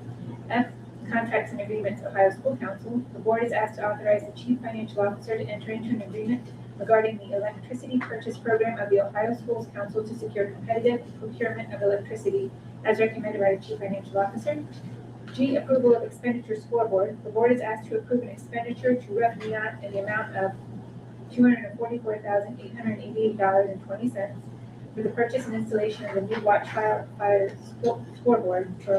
F, contracts and agreements, Ohio School Council. The board is asked to authorize the Chief Financial Officer to enter into an agreement regarding the electricity purchase program of the Ohio Schools Council to secure competitive procurement of electricity, as recommended by the Chief Financial Officer. G, approval of expenditure scoreboard. The board is asked to approve an expenditure to Rev Neon in the amount of $244,888.20 for the purchase and installation of the new Watchfire scoreboard for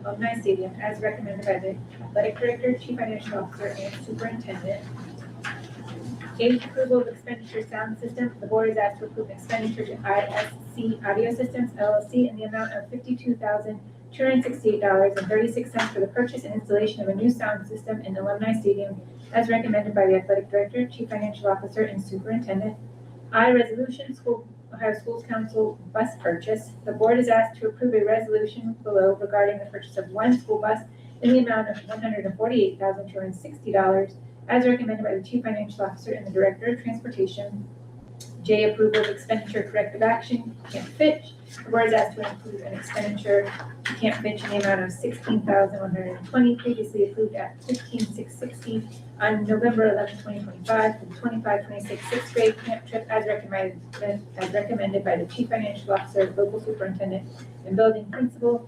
Alumni Stadium, as recommended by the athletic director, chief financial officer, and superintendent. H, approval of expenditure sound system. The board is asked to approve an expenditure to ISC Audio Systems LLC in the amount of $52,268.36 for the purchase and installation of a new sound system in Alumni Stadium, as recommended by the athletic director, chief financial officer, and superintendent. I, resolution, Ohio Schools Council bus purchase. The board is asked to approve a resolution below regarding the purchase of 1 school bus in the amount of $148,260, as recommended by the chief financial officer and the director of transportation. J, approval of expenditure corrective action, Camp Fitch. The board is asked to include an expenditure to Camp Fitch in the amount of $16,120, previously approved at $15,660 on November 11, 2025, for the 25-26 sixth grade camp trip, as recommended by the chief financial officer, local superintendent, and building principal.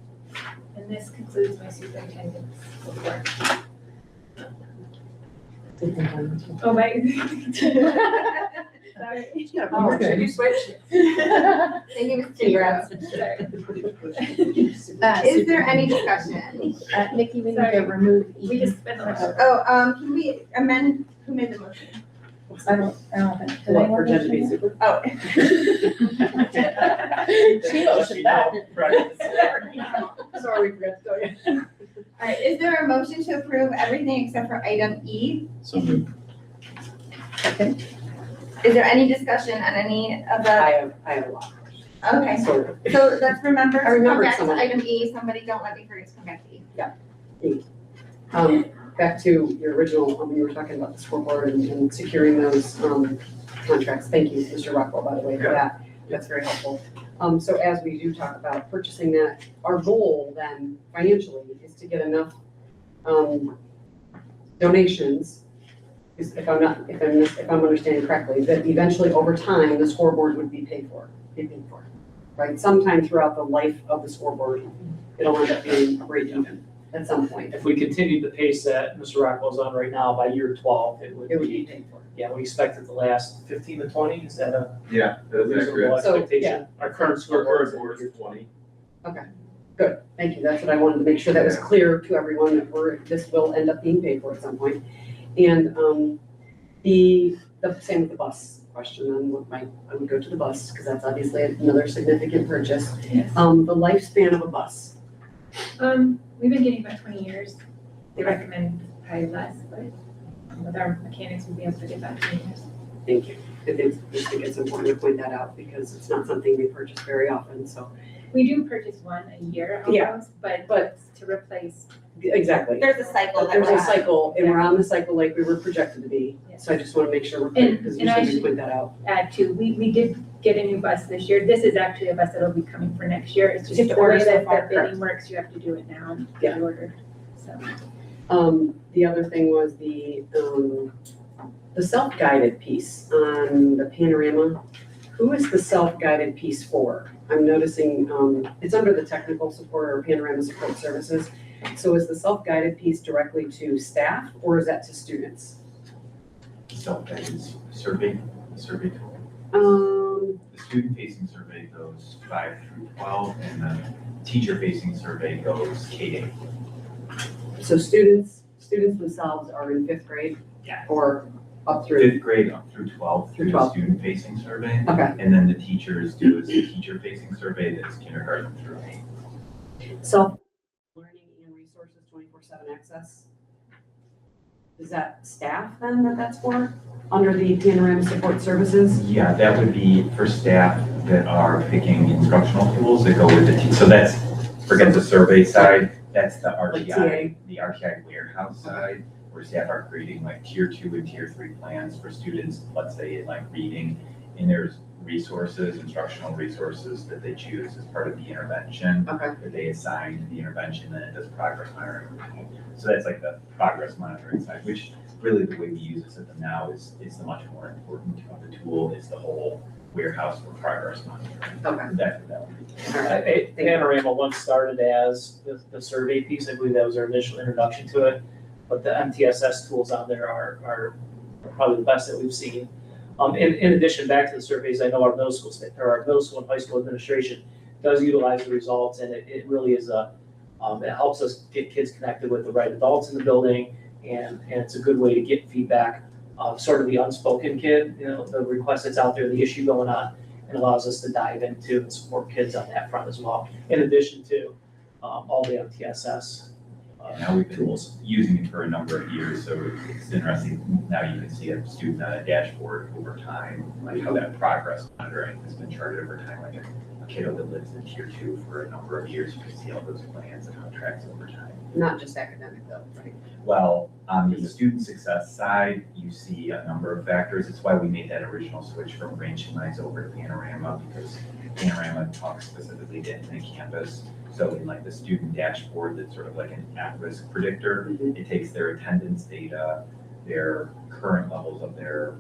And this concludes my superintendent's report. Oh, my. Sorry. Oh, you switched. Thank you, Ms. Capel. Is there any discussion? Nikki, we need to Sorry. remove E. We just spent a lot. Can we amend, who made the motion? I don't think. Did What, anyone for Jen to be mention super? Oh. She motioned that. Sorry, we forgot to tell you. All right, is there a motion to approve everything except for item E? So moved. Second. Is there any discussion on any of the, I have a lot. okay, Sort of. so let's remember I to come remembered back to some of it. item E, somebody don't let me forget to come back to E. Back to your original, when you were talking about the scoreboard and securing those, contracts. Thank you, Mr. Rockwell, by the way, for that. That's very helpful. So as we do talk about purchasing that, our goal then financially is to get enough, donations, is if I'm understanding correctly, that eventually over time, the scoreboard would be paid for, right? Sometime throughout the life of the scoreboard, it'll end up being break even at some point. If we continue the pace that Mr. Rockwell's on right now, by year 12, it would It would be be, paid for. yeah, we expect it to last 15 to 20. Is that a Yeah, that's reasonable accurate. So, expectation? Our current Our scoreboard current board is 20. Good, thank you. That's what I wanted to make sure that was clear to everyone that this will end up being paid for at some point. And the same with the bus question, I would go to the bus because that's obviously another significant purchase. Yes. The lifespan of a bus. We've been getting about 20 years. They recommend probably less, but with our mechanics, we'll be able to get about 20 years. Thank you. I think it's important to point that out because it's not something we purchase very often, so. We do purchase one a year Yeah, almost, but to replace. Exactly. There's a cycle that There's we're a on. cycle, and we're on the cycle like we were projected to be. So I just want to make sure we're clear because we And I should should- point that out. Add to, we did get a new bus this year. This is actually a bus that'll be coming for next year. It's just You have to the order way so that far, the bidding works, you have to do it now. Yeah. Ordered, so. The other thing was the self-guided piece on the panorama. Who is the self-guided piece for? I'm noticing, it's under the technical support or panorama support services. So is the self-guided piece directly to staff or is that to students? Self-guided survey tool. The student-facing survey goes 5 through 12, and the teacher-facing survey goes K-8. So students themselves are in 5th grade? Yeah. Or up through? 5th grade up through 12 Through through the 12. student-facing survey, Okay. and then the teachers do is the teacher-facing survey that's kindergarten through 8. Self-learning and resources 24/7 access. Is that staff then that's for, under the panorama support services? Yeah, that would be for staff that are picking instructional tools that go with the so that's, forget the survey side, that's the Like RTI, the RTI warehouse side, where staff are creating like tier 2 and tier 3 plans for students, let's say in like reading, and there's resources, instructional resources that they choose as part of the intervention. Okay. That they assign to the intervention, then it does progress monitoring. So that's like the progress monitoring side, which really the way we use the system now is the much more important of the tool, is the whole warehouse for progress monitoring. Okay. That's what that would be. All right. Panorama once started as the survey piece. I believe that was our initial introduction to it. But the MTSS tools on there are probably the best that we've seen. In addition, back to the surveys, I know our middle school and high school administration does utilize the results, and it really is it helps us get kids connected with the right adults in the building, and it's a good way to get feedback of sort of the unspoken kid, the request that's out there, the issue going on, and allows us to dive into and support kids on that front as well, in addition to all the MTSS Now we've been tools. using it for a number of years, so it's interesting. Now you can see a student on a dashboard over time, like how that progress monitoring has been charted over time. Like a kiddo that lives in tier 2 for a number of years, you can see all those plans and how it tracks over time. Not just academic though, right? Well, on the student success side, you see a number of factors. It's why we made that original switch from Range and Lights over to Panorama, because Panorama talks specifically to Infinite Campus. So in like the student dashboard, that's sort of like an at-risk predictor. It takes their attendance data, their current levels of their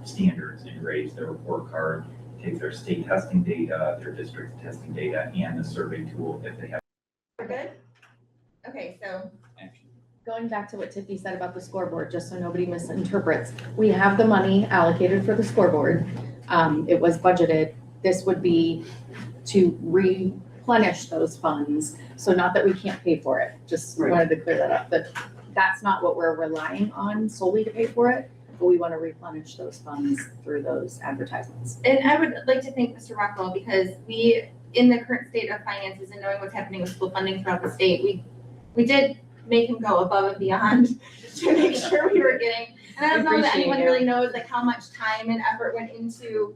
standards and grades, their report card, takes their state testing data, their district testing data, and the survey tool if they have. We're good? Okay, so Going back to what Tiffany said about the scoreboard, just so nobody misinterprets, we have the money allocated for the scoreboard. It was budgeted. This would be to replenish those funds. So not that we can't pay for it, just Right. wanted to clear that up, that that's not what we're relying on solely to pay for it, but we want to replenish those funds through those advertisements. and I would like to thank Mr. Rockwell because we, in the current state of finances and knowing what's happening with school funding throughout the state, we did make him go above and beyond to make sure we were getting, and I don't know that anyone really knows like how much time and effort went into,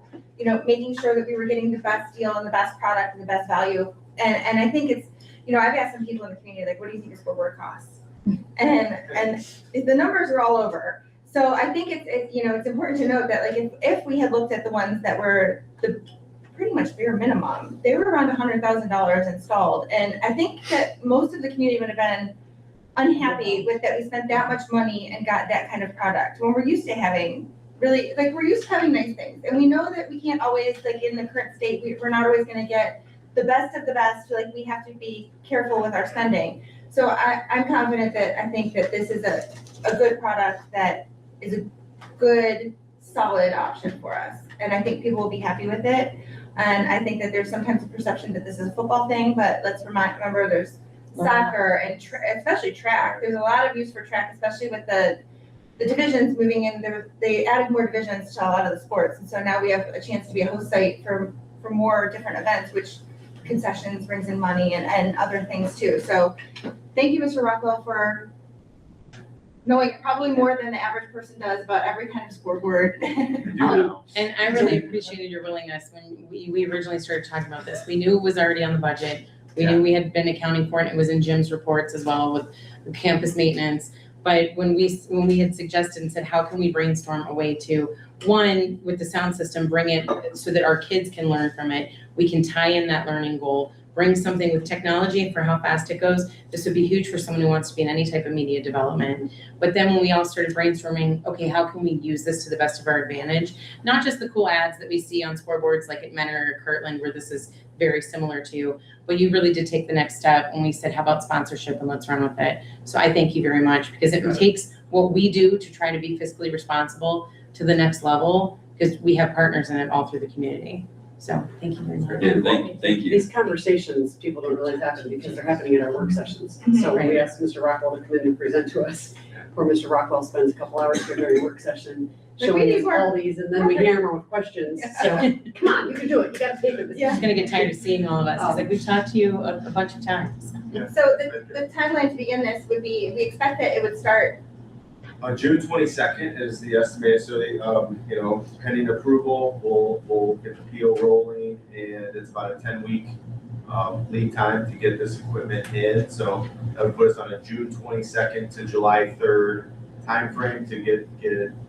making sure that we were getting the best deal and the best product and the best value. And I think it's, I've asked some people in the community, like, what do you think a scoreboard costs? And the numbers are all over. So I think it's important to note that like if we had looked at the ones that were the pretty much bare minimum, they were around $100,000 installed. And I think that most of the community would have been unhappy with that we spent that much money and got that kind of product when we're used to having nice things. And we know that we can't always, like in the current state, we're not always going to get the best of the best. Like we have to be careful with our spending. So I'm confident that I think that this is a good product that is a good, solid option for us. And I think people will be happy with it. And I think that there's sometimes a perception that this is a football thing, but let's remember there's soccer and especially track. There's a lot of use for track, especially with the divisions moving in. They added more divisions to a lot of the sports. And so now we have a chance to be a host site for more different events, which concessions brings in money and other things too. So thank you, Mr. Rockwell, for knowing probably more than the average person does about every kind of scoreboard. And I really appreciated your willingness when we originally started talking about this. We knew it was already on the budget. We knew we had been accounting for it. It was in Jim's reports as well with campus maintenance. But when we had suggested and said, how can we brainstorm a way to, one, with the sound system, bring it so that our kids can learn from it. We can tie in that learning goal, bring something with technology for how fast it goes. This would be huge for someone who wants to be in any type of media development. But then when we all started brainstorming, okay, how can we use this to the best of our advantage? Not just the cool ads that we see on scoreboards like at Menor or Kirtland, where this is very similar to, but you really did take the next step when we said, how about sponsorship, and let's run with it. So I thank you very much, because it takes what we do to try to be fiscally responsible to the next level, because we have partners in it all through the community. So thank you very much. Yeah, thank you. These conversations, people don't realize happen because they're happening in our work sessions. So Right. we asked Mr. Rockwell to come in and present to us. Poor Mr. Rockwell spends a couple hours here during work session But we showing need us more- all these, and then we hammer with questions. So come on, you can do it. You gotta take it. He's gonna get tired of seeing all of us. He's like, we've talked to you a bunch of times. So the timeline to begin this would be, we expect that it would start, June 22nd is the estimate, so they, pending approval, we'll get the PO rolling, and it's about a 10-week lead time to get this equipment in. So that would put us on a June 22nd to July 3rd timeframe to get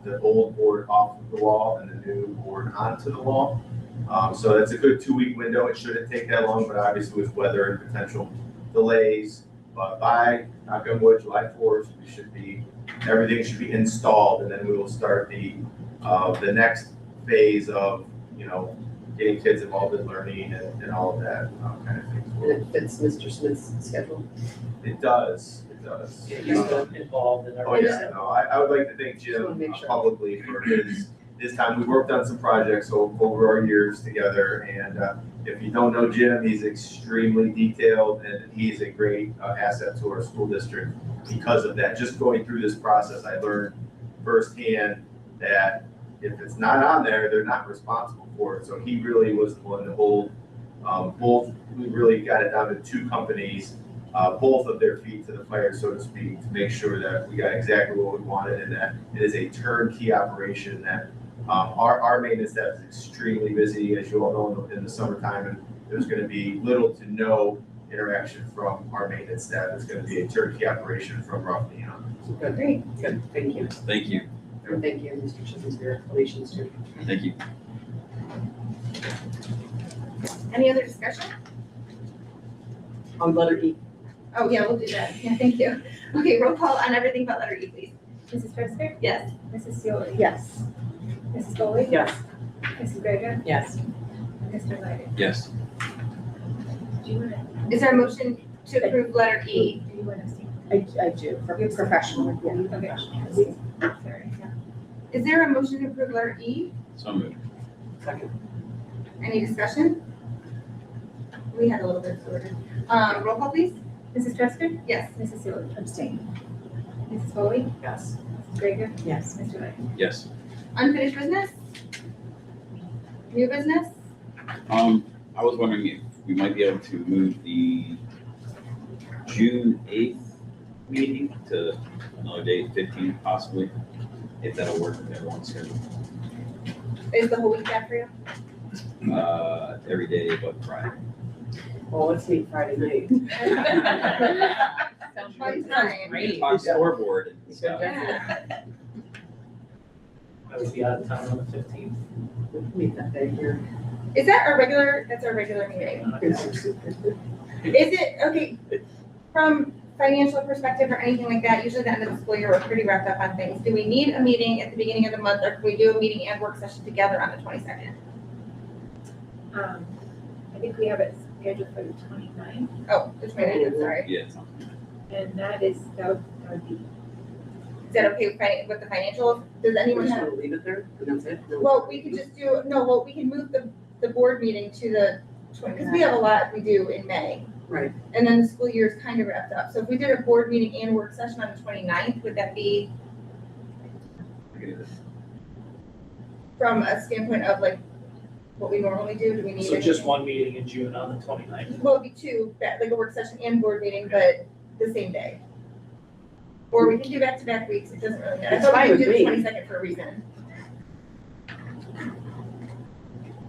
the old board off of the wall and the new board onto the wall. So that's a good 2-week window. It shouldn't take that long, but obviously with weather and potential delays, but by, knock on wood, July 4th, everything should be installed, and then we will start the next phase of, getting kids involved in learning and all of that kind of things. And it fits Mr. Smith's schedule. It does. Get used to involved in Oh, everything. yeah, no, I would like to thank Just wanna Jim make sure. publicly for his time. We've worked on some projects over our years together, and if you don't know Jim, he's extremely detailed, and he's a great asset to our school district because of that. Just going through this process, I learned firsthand that if it's not on there, they're not responsible for it. So he really was the one to hold we really got it down to 2 companies, both of their feet to the fire, so to speak, to make sure that we got exactly what we wanted, and that it is a turnkey operation that our maintenance staff is extremely busy, as you all know, in the summertime, and there's going to be little to no interaction from our maintenance staff. It's going to be a turnkey operation from roughly on. Good, great. good, thank you. Thank you. And thank you, Mr. Chisholm, for your explanations too. Thank you. any other discussion? On letter E. Oh, yeah, we'll do that. Yeah, thank you. Okay, roll call on everything but letter E, please. Mrs. Presser? Yes. Mrs. Seoli? Yes. Mrs. Foley? Yes. Mrs. Gregor? Yes. Mr. Laydick? Yes. Do you want to, Is there a motion to approve letter E? do you want to see? I do, for professional, yeah. Okay. Sorry. Is there a motion to approve letter E? So moved. Second. Any discussion? We had a little bit of order. Roll call, please. Mrs. Presser? Yes. Mrs. Seoli? Abstain. Mrs. Foley? Yes. Mrs. Gregor? Yes. Mr. Laydick? Yes. Unfinished business? New business? I was wondering if we might be able to move the June 8th meeting to another date, 15th possibly, if that'll work with everyone's schedule. Is the whole week bad for you? Every day but Friday. Well, let's meet Friday night. Fun time. Great. Talk scoreboard and stuff. Yeah. I would be out of town on the 15th. Meet that day here. Is that our regular, that's our regular meeting? Is it, okay, from financial perspective or anything like that, usually at the end of the school year, we're pretty wrapped up on things. Do we need a meeting at the beginning of the month, or can we do a meeting and work session together on the 22nd? I think we have it scheduled for the 29th, Oh, the 29th, I'm sorry. Yeah, it's not. and that would be, Is that okay with the financials? Does We're anyone just have? gonna leave it there, and that's it? No. Well, we could just do, no, well, we can move the the board meeting to the 20, because we have a lot we do in May. Right. And then the school year is kind of wrapped up. So if we did a board meeting and work session on the 29th, would that be from a standpoint of like what we normally do? Do we need? So just anything? one meeting in June on the 29th. Well, it'd be two, like a work session and board meeting, but the same day. Or we can do back-to-back weeks, it doesn't really matter. I It's thought fine we could do with the me. 22nd for a reason.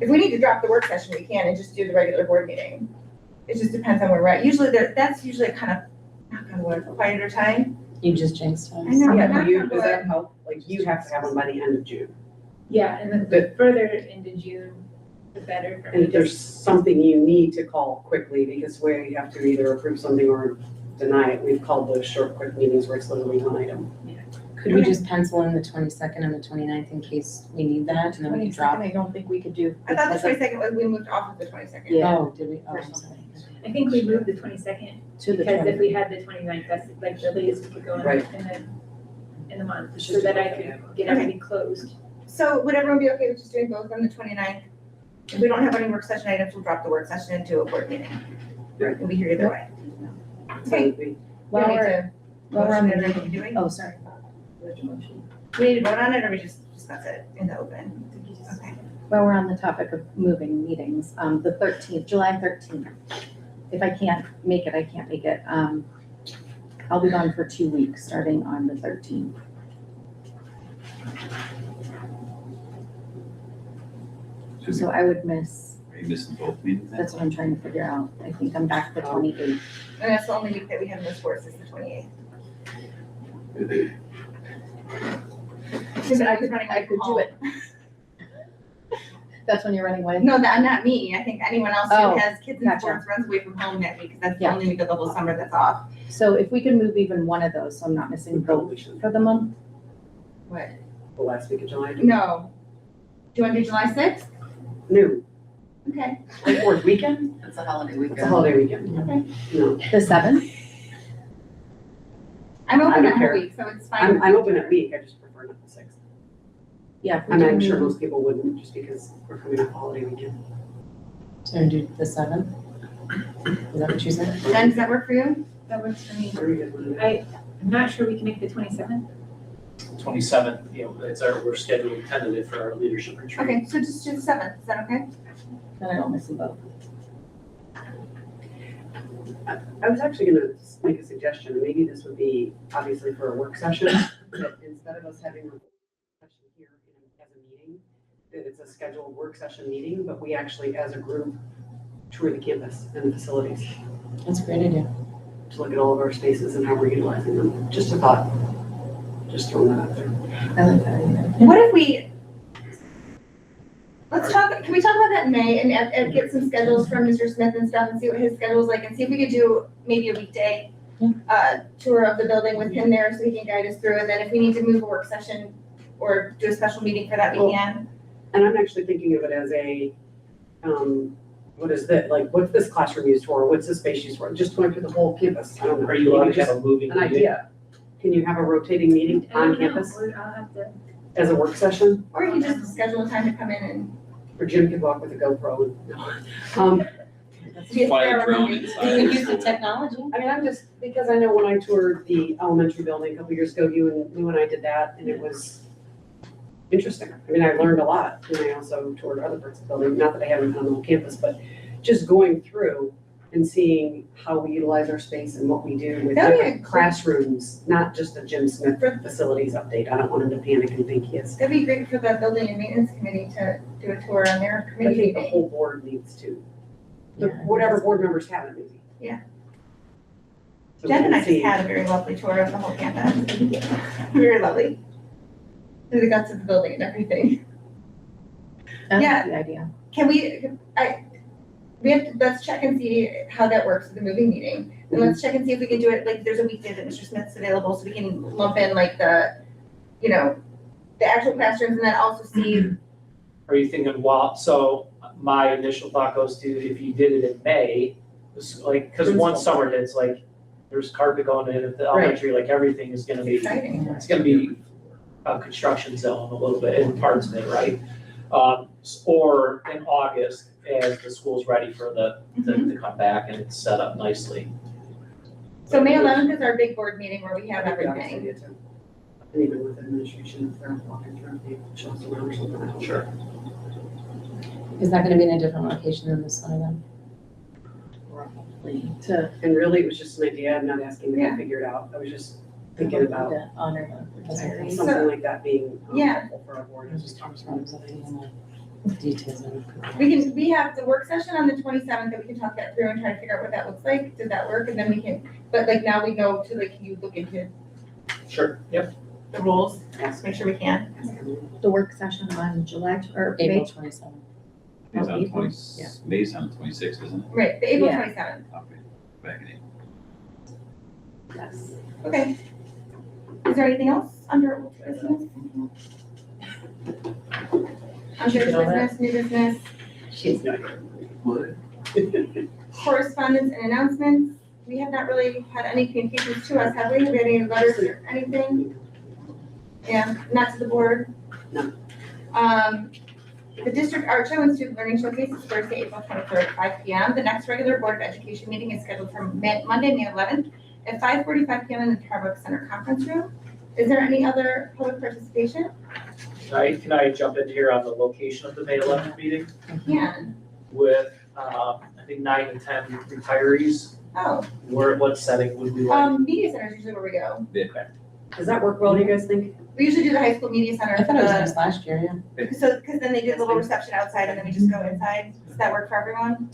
If we need to drop the work session, we can and just do the regular board meeting. It just depends on where we're at. Usually that's usually a kind of, knock on wood, quieter time. You just jinxed us. I know. Yeah, knock do you, on does wood. that help? Like, you have to have them by the end of June. Yeah, and then the further into June, the better for And me. if there's something you need to call quickly, because where you have to either approve something or deny it, we've called those short, quick meetings where it's literally one item. Could we just pencil in the 22nd and the 29th in case we need that, and then we can drop? I don't think we could do. I thought the because of- 22nd was, we moved off of the 22nd. Yeah. Oh, did we? Oh, I'm sorry. I think we moved the 22nd, To the because 20. if we had the 29th, that's like the latest we could go Right. in the month, so that I could get everything closed. So would everyone be okay with just doing both on the 29th? If we don't have any work session items, we'll drop the work session and do a board meeting. Right. We'll be here either way. So Okay. it'd be- We don't need While we're, to while we're on motion it or the, anything we're doing? oh, sorry. We need to vote on it or we just discuss it in the open? Okay. While we're on the topic of moving meetings, the 13th, July 13th. If I can't make it, I can't make it. I'll be gone for 2 weeks, starting on the 13th. So I would miss, Are you missing both meetings then? that's what I'm trying to figure out. I think I'm back the 28th. And that's the only week that we have no sports is the 28th. Because I was running I could do it. That's when you're running away? No, not me. I think anyone else Oh, who has kids in gotcha. sports runs away from home that week, because that's the Yeah. only week of the whole summer that's off. So if we can move even one of those, so I'm not missing both for the month? What? The last week of July. No. Do you want to do July 6th? No, Okay. like fourth weekend? It's a holiday It's a weekend. holiday weekend. Okay. No, The 7th? I'm I open don't that whole care. week, so it's fine. I'm open at week, I just prefer not the 6th. Yeah. if we And I'm do- sure most people wouldn't, just because we're coming up holiday weekend. So we do the 7th? Is that what you said? Jen, does that work for you? That works for me. Very good one. I'm not sure we can make the 27th. 27th, we're scheduled tentative for our leadership retreat. Okay, so just do the 7th. Is that okay? Then I don't miss them both. I was actually gonna make a suggestion, and maybe this would be obviously for a work session, that instead of us having a session here as a meeting, that it's a scheduled work session meeting, but we actually, as a group, tour the campus and the facilities That's a great idea. to look at all of our spaces and how we're utilizing them. Just a thought. Just throwing that out there. I like that idea. What if we, can we talk about that in May and get some schedules from Mr. Smith and stuff and see what his schedule is like and see if we could do maybe a weekday tour of the building with him there so he can guide us through. And then if we need to move a work session or do a special meeting for that, we Well, can. And I'm actually thinking of it as a, what is that, like, what's this classroom used for? What's this space used for? Just going through the whole campus. I don't know. Are you allowed Maybe to have just a moving an meeting? idea. Can you have a rotating meeting I don't on know, campus I'll have to. as a work session? Or you can just schedule a time to come in and. Or Jim could walk with a GoPro and, no. Fly a drone You inside. can use the technology. I mean, I'm just, because I know when I toured the elementary building a couple years ago, you and I did that, and it was interesting. I mean, I learned a lot, and I also toured other parts of the building, not that I haven't been on the whole campus, but just going through and seeing how we utilize our space and what we do with That'd be different classrooms, not just a Jim Smith facilities update. I don't want him to panic and think he is. That'd be great for the building and maintenance committee to do a tour on their I committee think the meeting. whole board needs to, Yeah. whatever board members have it, maybe. Yeah. So we Jen and I can just see. had a very lovely tour of the whole campus. Very lovely. Through the guts of the building and everything. That's Yeah. the idea. Can let's check and see how that works with the moving meeting. And let's check and see if we can do it, like, there's a weekday that Mr. Smith's available, so we can lump in like the actual classrooms and then also see, Are you thinking, so my initial thought goes to, if you did it in May, it's like, because one summer it's like, there's carpet going in at the elementary, like everything is gonna be, exciting. it's gonna be a construction zone a little bit in parts of it, right? Or in August, as the school's ready for to come back and it's set up nicely. So May 11th is our big board meeting where we have I think that's everything. idea too. And even with administration, if they're walking through, they show us around or something. Sure. Is that gonna be in a different location than this one again? Probably to, And really, it was just an idea, I'm not asking them Yeah. to figure it out, I was just thinking about to honor the retirees. something like that being Yeah. helpful for our board. It's just problems with the details of it. We have the work session on the 27th that we can talk that through and try to figure out what that looks like. Does that work? And then we can, but like now we know to like, you look into Sure, yep. the rules, make sure we can. The work session on July, or May. April 27th. May's on April? 20 Yeah. May's on 26th, isn't it? Right, the April Yeah. 27th. Okay, back in April. Yes. Okay. Is there anything else under old business? Unfinished business, new business, She's not correspondence and announcements? We have not really had any communications to us, have we? Have we had any letters or anything? Yeah, not to the board? No. The district art show and student learning showcase is Thursday, April 23rd at 5 p.m. The next regular Board of Education meeting is scheduled for Monday, May 11th at 5:45 p.m. in the Tarbrook Center Conference Room. Is there any other public participation? Can I jump in here on the location of the May 11th meeting Can. with, I think 9 and 10 retirees? Oh, What setting would we like? media center is usually where we go. Does that work well, do you guys think? We usually do the high school media center I for thought it was the, just last year, yeah. so, because then they do the little reception outside and then we just go inside. Does that work for everyone?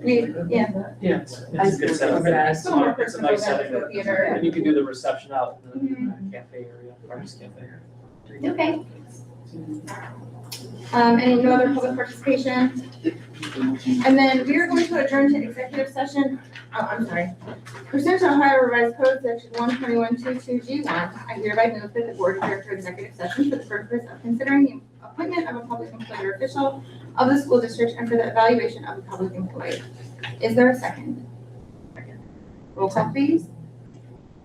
Yeah. Yeah, it's a good setup. Over there. It's a little more It's a personal nice than setting. the theater. And you can do the reception out in the cafe area, artist cafe area. Okay. Any no other public participation? And then we are going to adjourn to executive session. Oh, I'm sorry. Pursuant to Ohio Revised Code, section 121.22G1, I hereby move that the board adjourn to executive session for the purpose of considering the appointment of a public employee or official of the school district and for the evaluation of a public employee. Is there a second? Roll call, please.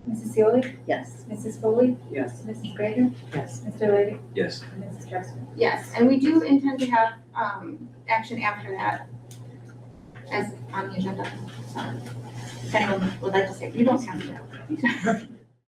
Mrs. Seoli? Yes. Mrs. Foley? Yes. Mrs. Gregor? Yes. Mr. Lady? Yes. And Mrs. Dressler? Yes, and we do intend to have, action after that as on the agenda. So, if anyone would like to say, you don't have to.